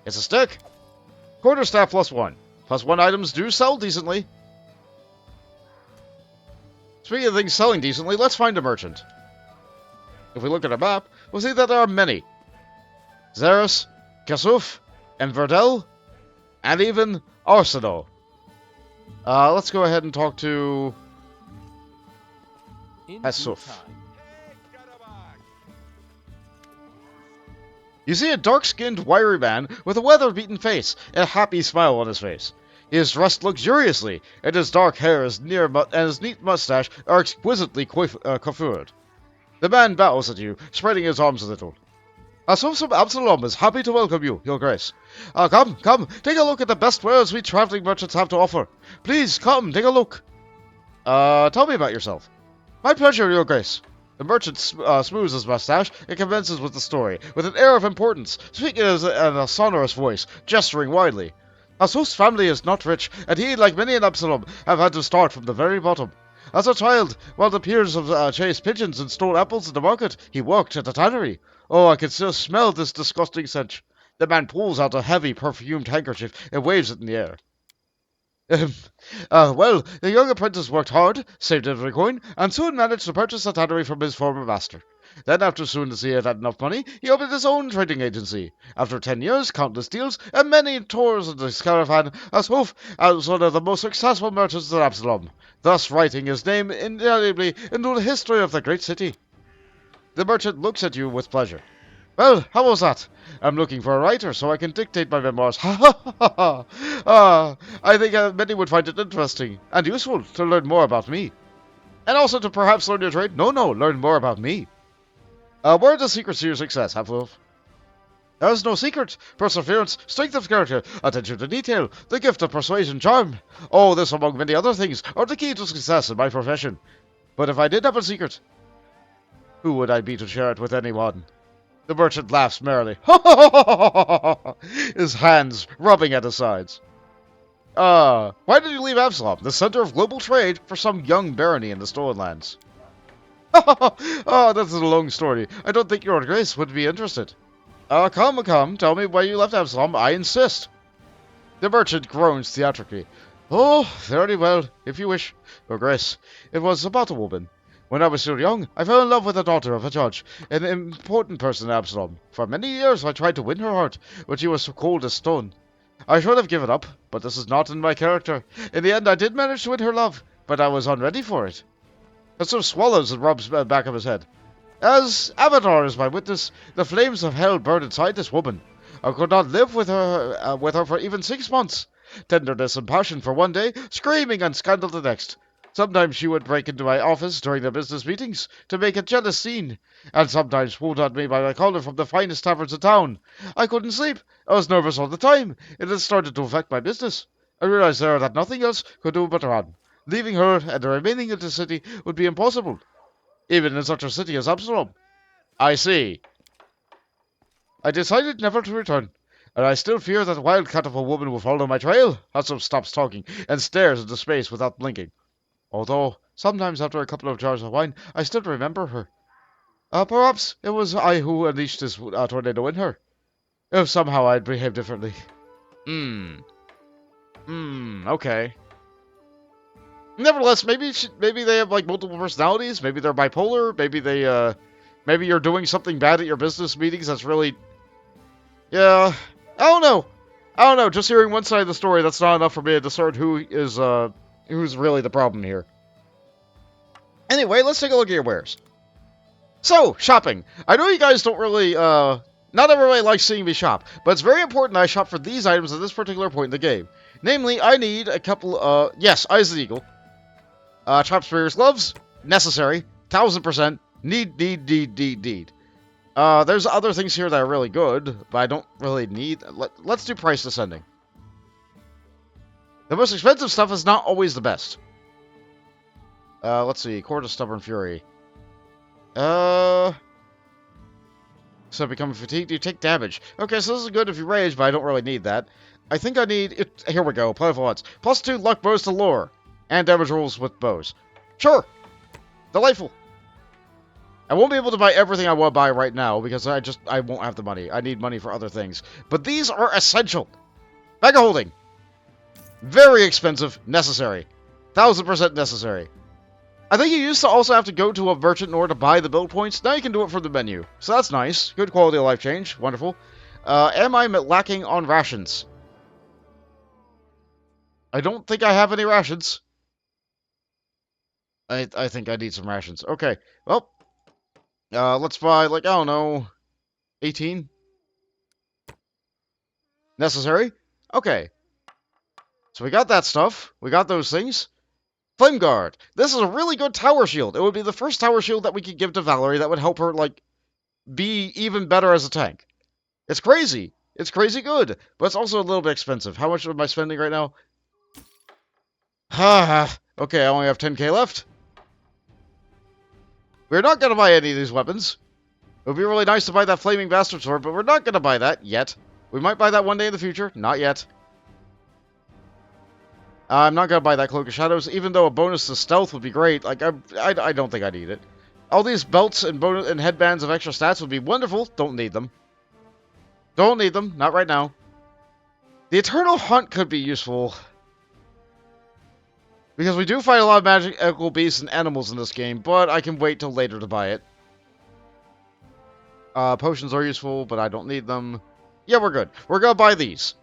It's a stick. Quarterstaff +1. +1 items do sell decently. Speaking of things selling decently, let's find a merchant. If we look at a map, we'll see that there are many. Xeris, Hassuf, and Verdel, and even Arsenal. Let's go ahead and talk to Hassuf. You see a dark-skinned, wiry man with a weather-beaten face and a happy smile on his face. He is dressed luxuriously, and his dark hair and his neat mustache are exquisitely coiffured. The man bows at you, spreading his arms a little. Hassuf of Absalom is happy to welcome you, Your Grace. Come, take a look at the best wares we traveling merchants have to offer. Please, come, take a look. Tell me about yourself. My pleasure, Your Grace. The merchant smooths his mustache and commences with the story, with an air of importance, speaking in a sonorous voice, gesturing widely. Hassuf's family is not rich, and he, like many in Absalom, have had to start from the very bottom. As a child, while the peers have chased pigeons and stole apples in the market, he worked at the tannery. Oh, I can still smell this disgusting stench. The man pulls out a heavy, perfumed handkerchief and waves it in the air. Well, the young apprentice worked hard, saved every coin, and soon managed to purchase a tannery from his former master. Then, after soon as he had enough money, he opened his own trading agency. After 10 years, countless deals, and many tours of the caravan, Hassuf was one of the most successful merchants in Absalom, thus writing his name indelibly into the history of the great city. The merchant looks at you with pleasure. Well, how was that? I'm looking for a writer so I can dictate my memoirs. Ha ha ha ha! I think many would find it interesting and useful to learn more about me. And also to perhaps learn your trade. No, learn more about me. What are the secrets to your success, Hassuf? There's no secret. Perseverance, strength of character, attention to detail, the gift of persuasion, charm. Oh, this among many other things are the key to success in my profession. But if I did have a secret, who would I be to share it with anyone? The merchant laughs merrily. His hands rubbing at his sides. Why did you leave Absalom, the center of global trade, for some young barony in the Stolen Lands? That's a long story. I don't think your grace would be interested. Come, tell me why you left Absalom, I insist. The merchant groans theatrically. Oh, very well, if you wish, your grace. It was about a woman. When I was still young, I fell in love with the daughter of a judge, an important person in Absalom. For many years I tried to win her heart, but she was so cold as stone. I should have given up, but this is not in my character. In the end, I did manage to win her love, but I was unready for it. Hassuf swallows and rubs the back of his head. As Avatar is my witness, the flames of hell burned inside this woman. I could not live with her for even 6 months. Tenderness and passion for one day, screaming and scandal the next. Sometimes she would break into my office during the business meetings to make a jealous scene, and sometimes pulled on me by my collar from the finest taverns in town. I couldn't sleep. I was nervous all the time. It had started to affect my business. I realized there that nothing else could do but run. Leaving her and remaining in the city would be impossible, even in such a city as Absalom. I see. I decided never to return, and I still fear that wildcat of a woman will follow my trail. Hassuf stops talking and stares into space without blinking. Although, sometimes after a couple of jars of wine, I still remember her. Perhaps it was I who unleashed this tornado in her. If somehow I'd behave differently. Okay. Nevertheless, maybe they have, like, multiple personalities. Maybe they're bipolar. Maybe you're doing something bad at your business meetings that's really... Yeah, I don't know. Just hearing one side of the story, that's not enough for me to discern who's really the problem here. Anyway, let's take a look at your wares. So, shopping. I know you guys don't really, not everybody likes seeing me shop, but it's very important that I shop for these items at this particular point in the game. Namely, I need a couple, yes, Eyes of the Eagle. Trap Spears, Gloves, necessary, 1000%, need. There's other things here that are really good, but I don't really need. Let's do price descending. The most expensive stuff is not always the best. Let's see. Court of Stubborn Fury. So become fatigued, you take damage. Okay, so this is good if you rage, but I don't really need that. I think I need it. Here we go. Plentiful odds. +2 luck bows to lore. And damage rolls with bows. Sure. Delightful. I won't be able to buy everything I want to buy right now because I won't have the money. I need money for other things. But these are essential. Mega holding. Very expensive. Necessary. 1000% necessary. I think you used to also have to go to a merchant in order to buy the build points. Now you can do it from the menu. So that's nice. Good quality of life change. Wonderful. Am I lacking on rations? I don't think I have any rations. I think I need some rations. Okay. Well, let's buy, like, I don't know, 18? Necessary? Okay. So we got that stuff. We got those things. Flame Guard. This is a really good tower shield. It would be the first tower shield that we could give to Valerie that would help her, like, be even better as a tank. It's crazy. It's crazy good. But it's also a little bit expensive. How much am I spending right now? Okay, I only have 10k left. We're not going to buy any of these weapons. It would be really nice to buy that Flaming Bastard Sword, but we're not going to buy that yet. We might buy that one day in the future. Not yet. I'm not going to buy that Cloak of Shadows, even though a bonus to stealth would be great. Like, I don't think I need it. All these belts and headbands of extra stats would be wonderful. Don't need them. Don't need them. Not right now. The Eternal Hunt could be useful. Because we do fight a lot of magical beasts and animals in this game, but I can wait till later to buy it. Potions are useful, but I don't need them. Yeah, we're good. We're gonna buy these.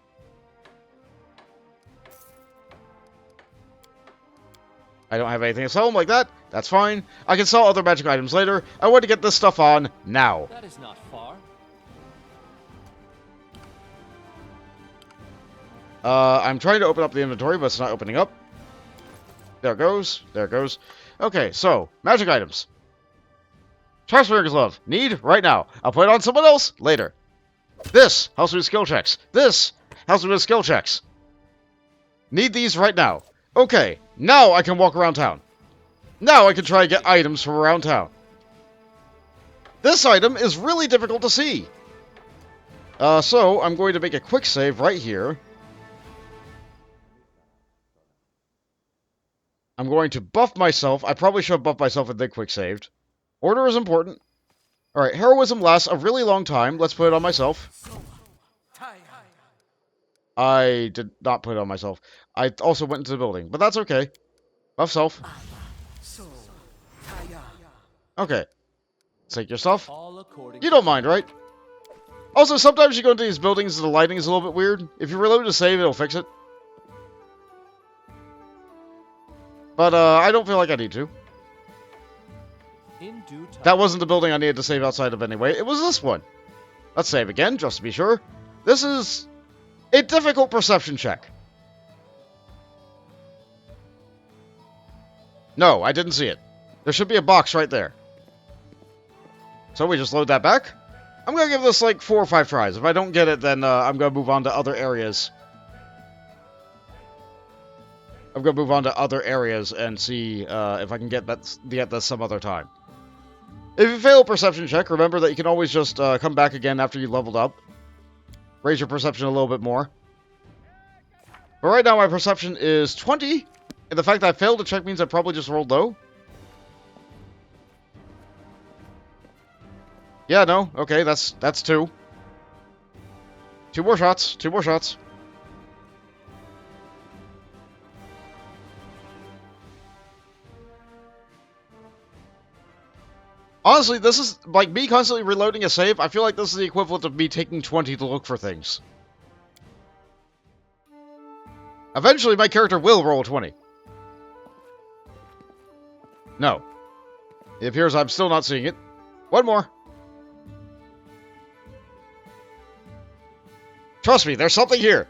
I don't have anything to sell them like that. That's fine. I can sell other magic items later. I want to get this stuff on now. That is not far. I'm trying to open up the inventory, but it's not opening up. There it goes. There it goes. Okay, so, magic items. Transferring Glove. Need right now. I'll put it on someone else later. This helps me with skill checks. This helps me with skill checks. Need these right now. Okay, now I can walk around town. Now I can try and get items from around town. This item is really difficult to see. So I'm going to make a quick save right here. I'm going to buff myself. I probably should have buffed myself and then quick saved. Order is important. Alright, heroism lasts a really long time. Let's put it on myself. I did not put it on myself. I also went into the building, but that's okay. Buff self. Okay. Take your stuff. You don't mind, right? Also, sometimes you go into these buildings and the lighting is a little bit weird. If you reload to save, it'll fix it. But, I don't feel like I need to. That wasn't the building I needed to save outside of anyway. It was this one. Let's save again, just to be sure. This is a difficult perception check. No, I didn't see it. There should be a box right there. So we just load that back. I'm going to give this like 4 or 5 tries. If I don't get it, then I'm going to move on to other areas. I'm going to move on to other areas and see if I can get that some other time. If you fail a perception check, remember that you can always just come back again after you leveled up. Raise your perception a little bit more. But right now my perception is 20. And the fact that I failed to check means I probably just rolled low. Yeah, no. Okay, that's 2. 2 more shots. 2 more shots. Honestly, this is, like, me constantly reloading a save, I feel like this is the equivalent of me taking 20 to look for things. Eventually, my character will roll 20. No. It appears I'm still not seeing it. One more. Trust me, there's something here.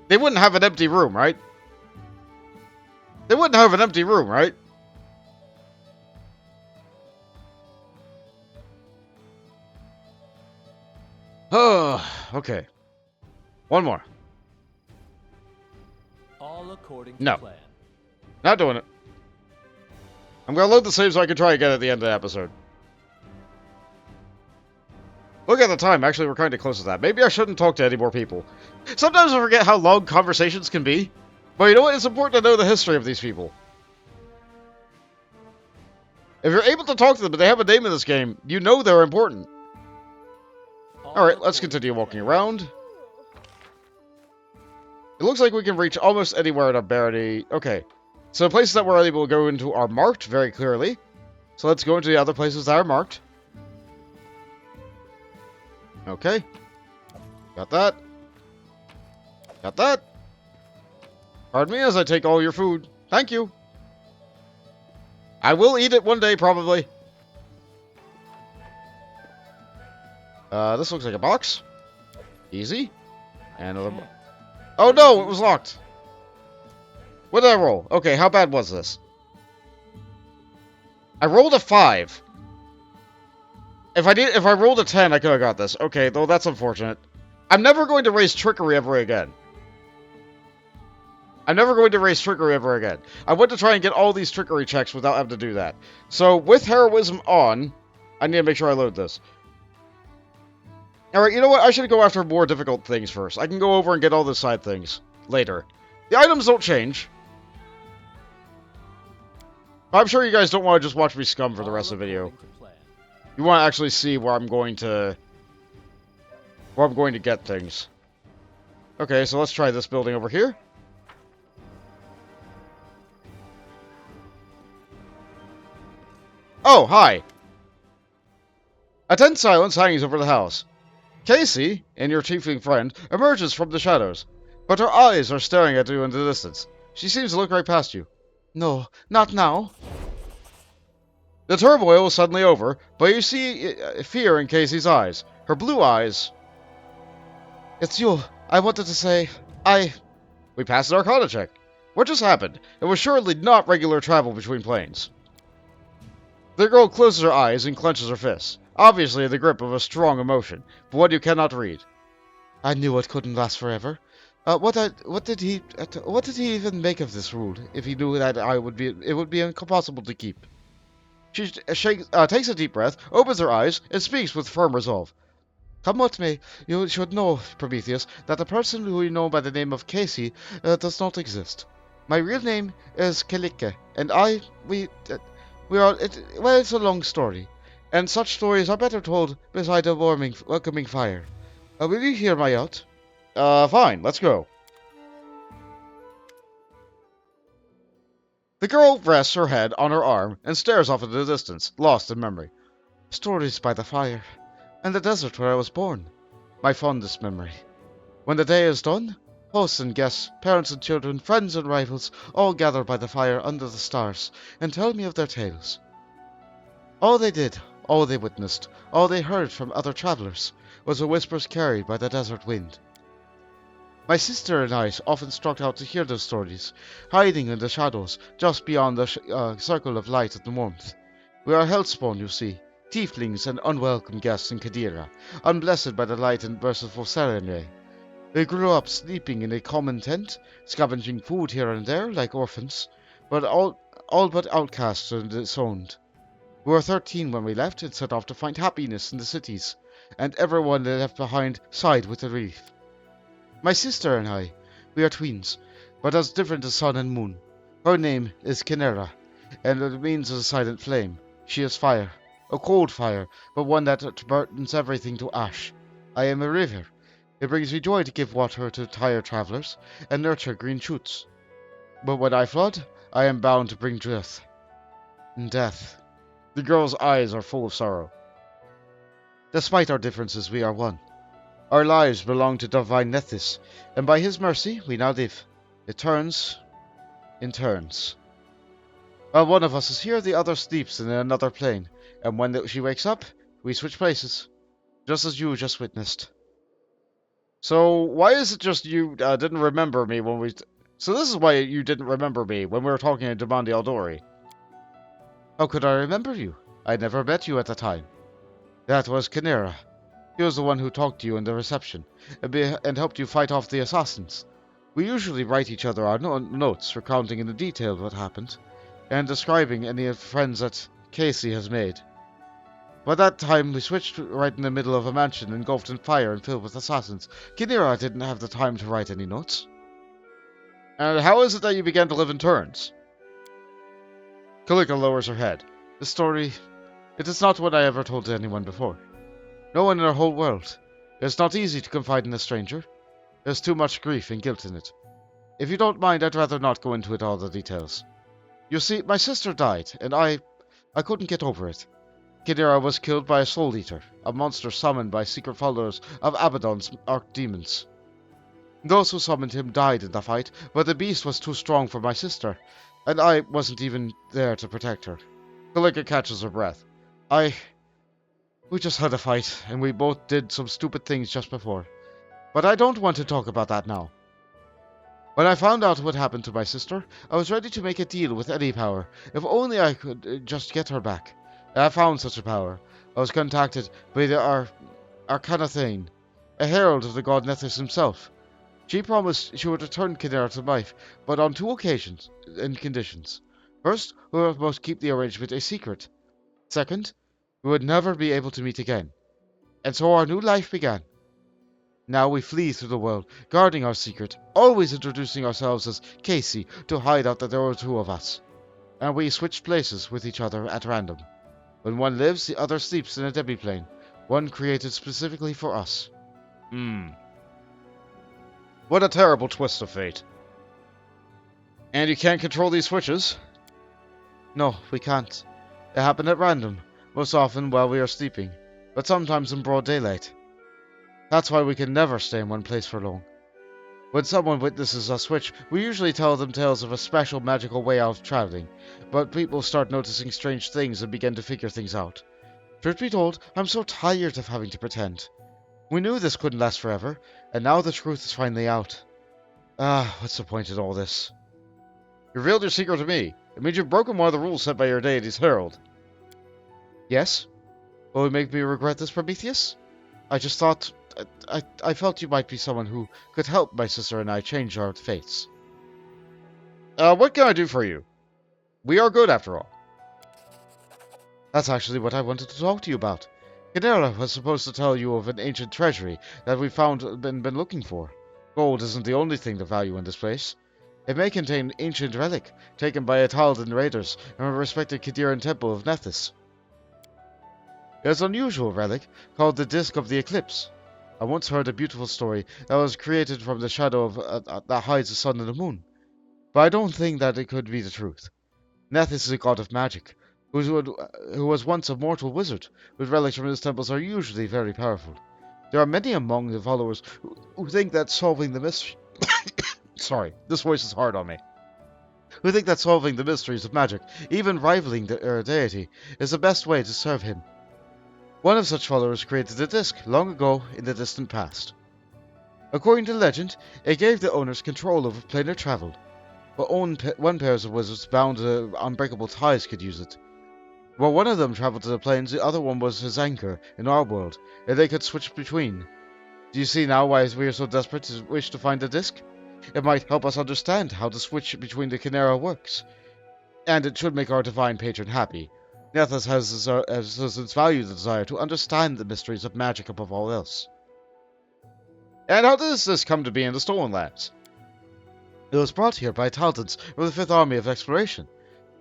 They wouldn't have an empty room, right? They wouldn't have an empty room, right? Oh, okay. One more. All according to No. plan. Not doing it. I'm gonna load the save so I can try again at the end of the episode. Look at the time. Actually, we're kind of close to that. Maybe I shouldn't talk to any more people. Sometimes I forget how long conversations can be. But you know what? It's important to know the history of these people. If you're able to talk to them, but they have a name in this game, you know they're important. Alright, let's continue walking around. It looks like we can reach almost anywhere in our barony. Okay, so the places that we're able to go into are marked very clearly. So let's go into the other places that are marked. Okay. Got that. Got that. Pardon me as I take all your food. Thank you. I will eat it one day, probably. This looks like a box. Easy. And another... Oh no, it was locked. What did I roll? Okay, how bad was this? I rolled a 5. If I rolled a 10, I could have got this. Okay, though that's unfortunate. I'm never going to raise trickery ever again. I'm never going to raise trickery ever again. I went to try and get all these trickery checks without having to do that. So, with heroism on, I need to make sure I load this. Alright, you know what? I should go after more difficult things first. I can go over and get all the side things later. The items don't change. I'm sure you guys don't want to just watch me scum for the rest of the video. You want to actually see where I'm going to get things. Okay, so let's try this building over here. Oh, hi! A tense silence hangs over the house. Kaessi, and your tiefling friend, emerges from the shadows, but her eyes are staring at you in the distance. She seems to look right past you. No, not now. The turmoil is suddenly over, but you see fear in Kaessi's eyes. Her blue eyes. It's you. I wanted to say, We passed an Arcana check. What just happened? It was surely not regular travel between planes. The girl closes her eyes and clenches her fists, obviously in the grip of a strong emotion, but one you cannot read. I knew it couldn't last forever. What did he even make of this rule? If he knew that it would be impossible to keep. She takes a deep breath, opens her eyes, and speaks with firm resolve. Come what may, you should know, Prometheus, that the person who you know by the name of Kaessi does not exist. My real name is Kingmaker, and it's a long story, and such stories are better told beside a welcoming fire. Will you hear my out? Fine, let's go. The girl rests her head on her arm and stares off into the distance, lost in memory. Stories by the fire, and the desert where I was born. My fondest memory. When the day is done, hosts and guests, parents and children, friends and rivals, all gather by the fire under the stars, and tell me of their tales. All they did, all they witnessed, all they heard from other travelers, was the whispers carried by the desert wind. My sister and I often struck out to hear those stories, hiding in the shadows, just beyond the circle of light and warmth. We are hellspawn, you see, tieflings and unwelcome guests in Kadira, unblessed by the light and merciful Serenre. We grew up sleeping in a common tent, scavenging food here and there like orphans, but all but outcasts and disowned. We were 13 when we left and set off to find happiness in the cities, and everyone they left behind sighed with relief. My sister and I, we are twins, but as different as sun and moon. Her name is Kinera, and it means a silent flame. She is fire, a cold fire, but one that burns everything to ash. I am a river. It brings me joy to give water to tired travelers, and nurture green shoots. But when I flood, I am bound to bring death. Death. The girl's eyes are full of sorrow. Despite our differences, we are one. Our lives belong to Divine Nethys, and by his mercy we now live. It turns in turns. While one of us is here, the other sleeps in another plane, and when she wakes up, we switch places, just as you just witnessed. So why is it just you didn't remember me when we... So this is why you didn't remember me when we were talking in Demandi Aldori. How could I remember you? I never met you at the time. That was Kinera. He was the one who talked to you in the reception, and helped you fight off the assassins. We usually write each other our notes, recounting in detail what happened, and describing any friends that Kaessi has made. By that time, we switched right in the middle of a mansion engulfed in fire and filled with assassins. Kinera didn't have the time to write any notes. And how is it that you began to live in turns? Kalika lowers her head. The story, it is not what I ever told to anyone before. No one in our whole world. It's not easy to confide in a stranger. There's too much grief and guilt in it. If you don't mind, I'd rather not go into all the details. You see, my sister died, and I couldn't get over it. Kinera was killed by a Soul Eater, a monster summoned by secret followers of Abaddon's archdemons. Those who summoned him died in the fight, but the beast was too strong for my sister, and I wasn't even there to protect her. Kalika catches her breath. We just had a fight, and we both did some stupid things just before. But I don't want to talk about that now. When I found out what happened to my sister, I was ready to make a deal with any power, if only I could just get her back. And I found such a power. I was contacted by the Arcanathane, a herald of the god Nethys himself. She promised she would return Kinera to life, but on 2 occasions and conditions. First, we were supposed to keep the arrangement a secret. Second, we would never be able to meet again. And so our new life began. Now we flee through the world, guarding our secret, always introducing ourselves as Kaessi to hide out that there were 2 of us. And we switched places with each other at random. When one lives, the other sleeps in a demi-plane, one created specifically for us. What a terrible twist of fate. And you can't control these switches? No, we can't. It happened at random, most often while we are sleeping, but sometimes in broad daylight. That's why we can never stay in one place for long. When someone witnesses a switch, we usually tell them tales of a special magical way out of traveling, but people start noticing strange things and begin to figure things out. Truth be told, I'm so tired of having to pretend. We knew this couldn't last forever, and now the truth is finally out. What's the point in all this? You revealed your secret to me. It means you've broken one of the rules set by your deity's herald. Yes? Will it make me regret this, Prometheus? I just thought... I felt you might be someone who could help my sister and I change our fates. What can I do for you? We are good, after all. That's actually what I wanted to talk to you about. Kynera was supposed to tell you of an ancient treasury that we found and been looking for. Gold isn't the only thing of value in this place. It may contain ancient relic, taken by Italdan raiders from a respected Kidiran temple of Nethys. It's an unusual relic, called the Disk of the Eclipse. I once heard a beautiful story that was created from the shadow of that hides the sun and the moon. But I don't think that it could be the truth. Nethys is a god of magic, who was once a mortal wizard, whose relics from his temples are usually very powerful. There are many among the followers who think that solving the mystery... Sorry, this voice is hard on me. Who think that solving the mysteries of magic, even rivaling their deity, is the best way to serve him. One of such followers created the disc long ago in the distant past. According to legend, it gave the owners control over planar travel, but one pair of wizards bound to unbreakable ties could use it. While one of them traveled to the plains, the other one was his anchor in our world, and they could switch between. Do you see now why we are so desperate to wish to find the disc? It might help us understand how the switch between the Kynera works. And it should make our divine patron happy. Nethys has its value the desire to understand the mysteries of magic above all else. And how does this come to be in the Stolen Lands? It was brought here by Taldans from the 5th Army of Exploration.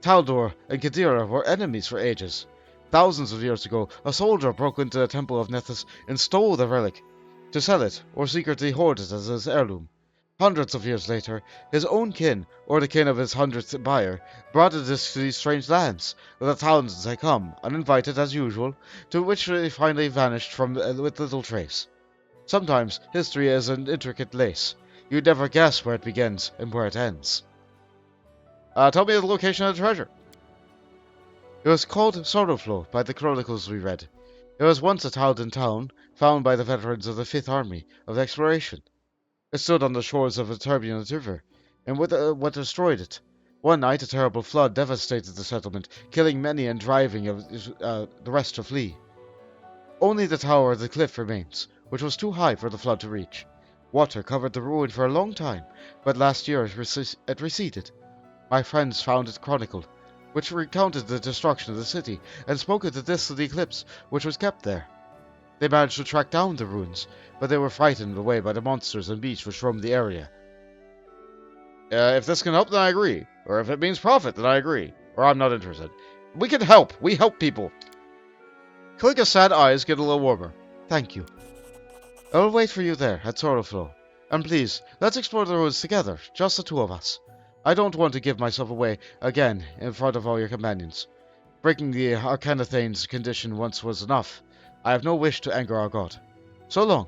Taldor and Kadira were enemies for ages. Thousands of years ago, a soldier broke into the temple of Nethys and stole the relic, to sell it or secretly hoard it as his heirloom. Hundreds of years later, his own kin, or the kin of his 100th buyer, brought the disc to these strange lands, where the Taldans had come, uninvited as usual, to which they finally vanished with little trace. Sometimes history is an intricate lace. You'd never guess where it begins and where it ends. Tell me the location of the treasure. It was called Sorrowflow by the chronicles we read. It was once a Taldan town, found by the veterans of the 5th Army of Exploration. It stood on the shores of a turbulent river, and what destroyed it? One night a terrible flood devastated the settlement, killing many and driving the rest to flee. Only the tower of the cliff remains, which was too high for the flood to reach. Water covered the ruin for a long time, but last year it receded. My friends found it chronicled, which recounted the destruction of the city, and spoke of the Disc of the Eclipse, which was kept there. They managed to track down the ruins, but they were frightened away by the monsters and beasts which roamed the area. If this can help, then I agree. Or if it means profit, then I agree. Or I'm not interested. We can help. We help people. Kalika's sad eyes get a little warmer. Thank you. I will wait for you there, at Sorrowflow. And please, let's explore the ruins together, just the two of us. I don't want to give myself away again in front of all your companions. Breaking the Arcanathane's condition once was enough. I have no wish to anger our god. So long.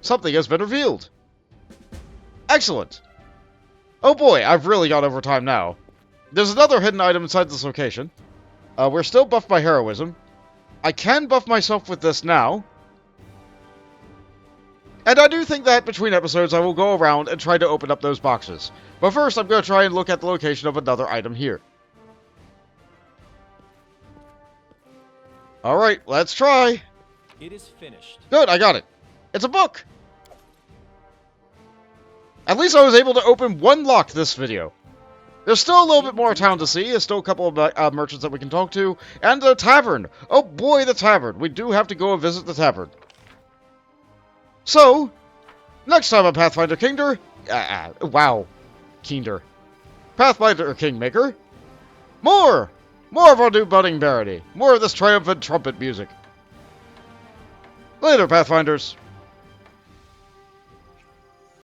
Something has been revealed. Excellent. Oh boy, I've really got over time now. There's another hidden item inside this location. We're still buffed by heroism. I can buff myself with this now. And I do think that between episodes I will go around and try to open up those boxes. But first I'm going to try and look at the location of another item here. Alright, let's try. It is finished. Good, I got it. It's a book. At least I was able to open one lock this video. There's still a little bit more town to see. There's still a couple of merchants that we can talk to. And the tavern. Oh boy, the tavern. We do have to go and visit the tavern. So, next time on Pathfinder Kingder... wow. Kinder. Pathfinder Kingmaker. More of our new budding barony. More of this triumphant trumpet music. Later, Pathfinders.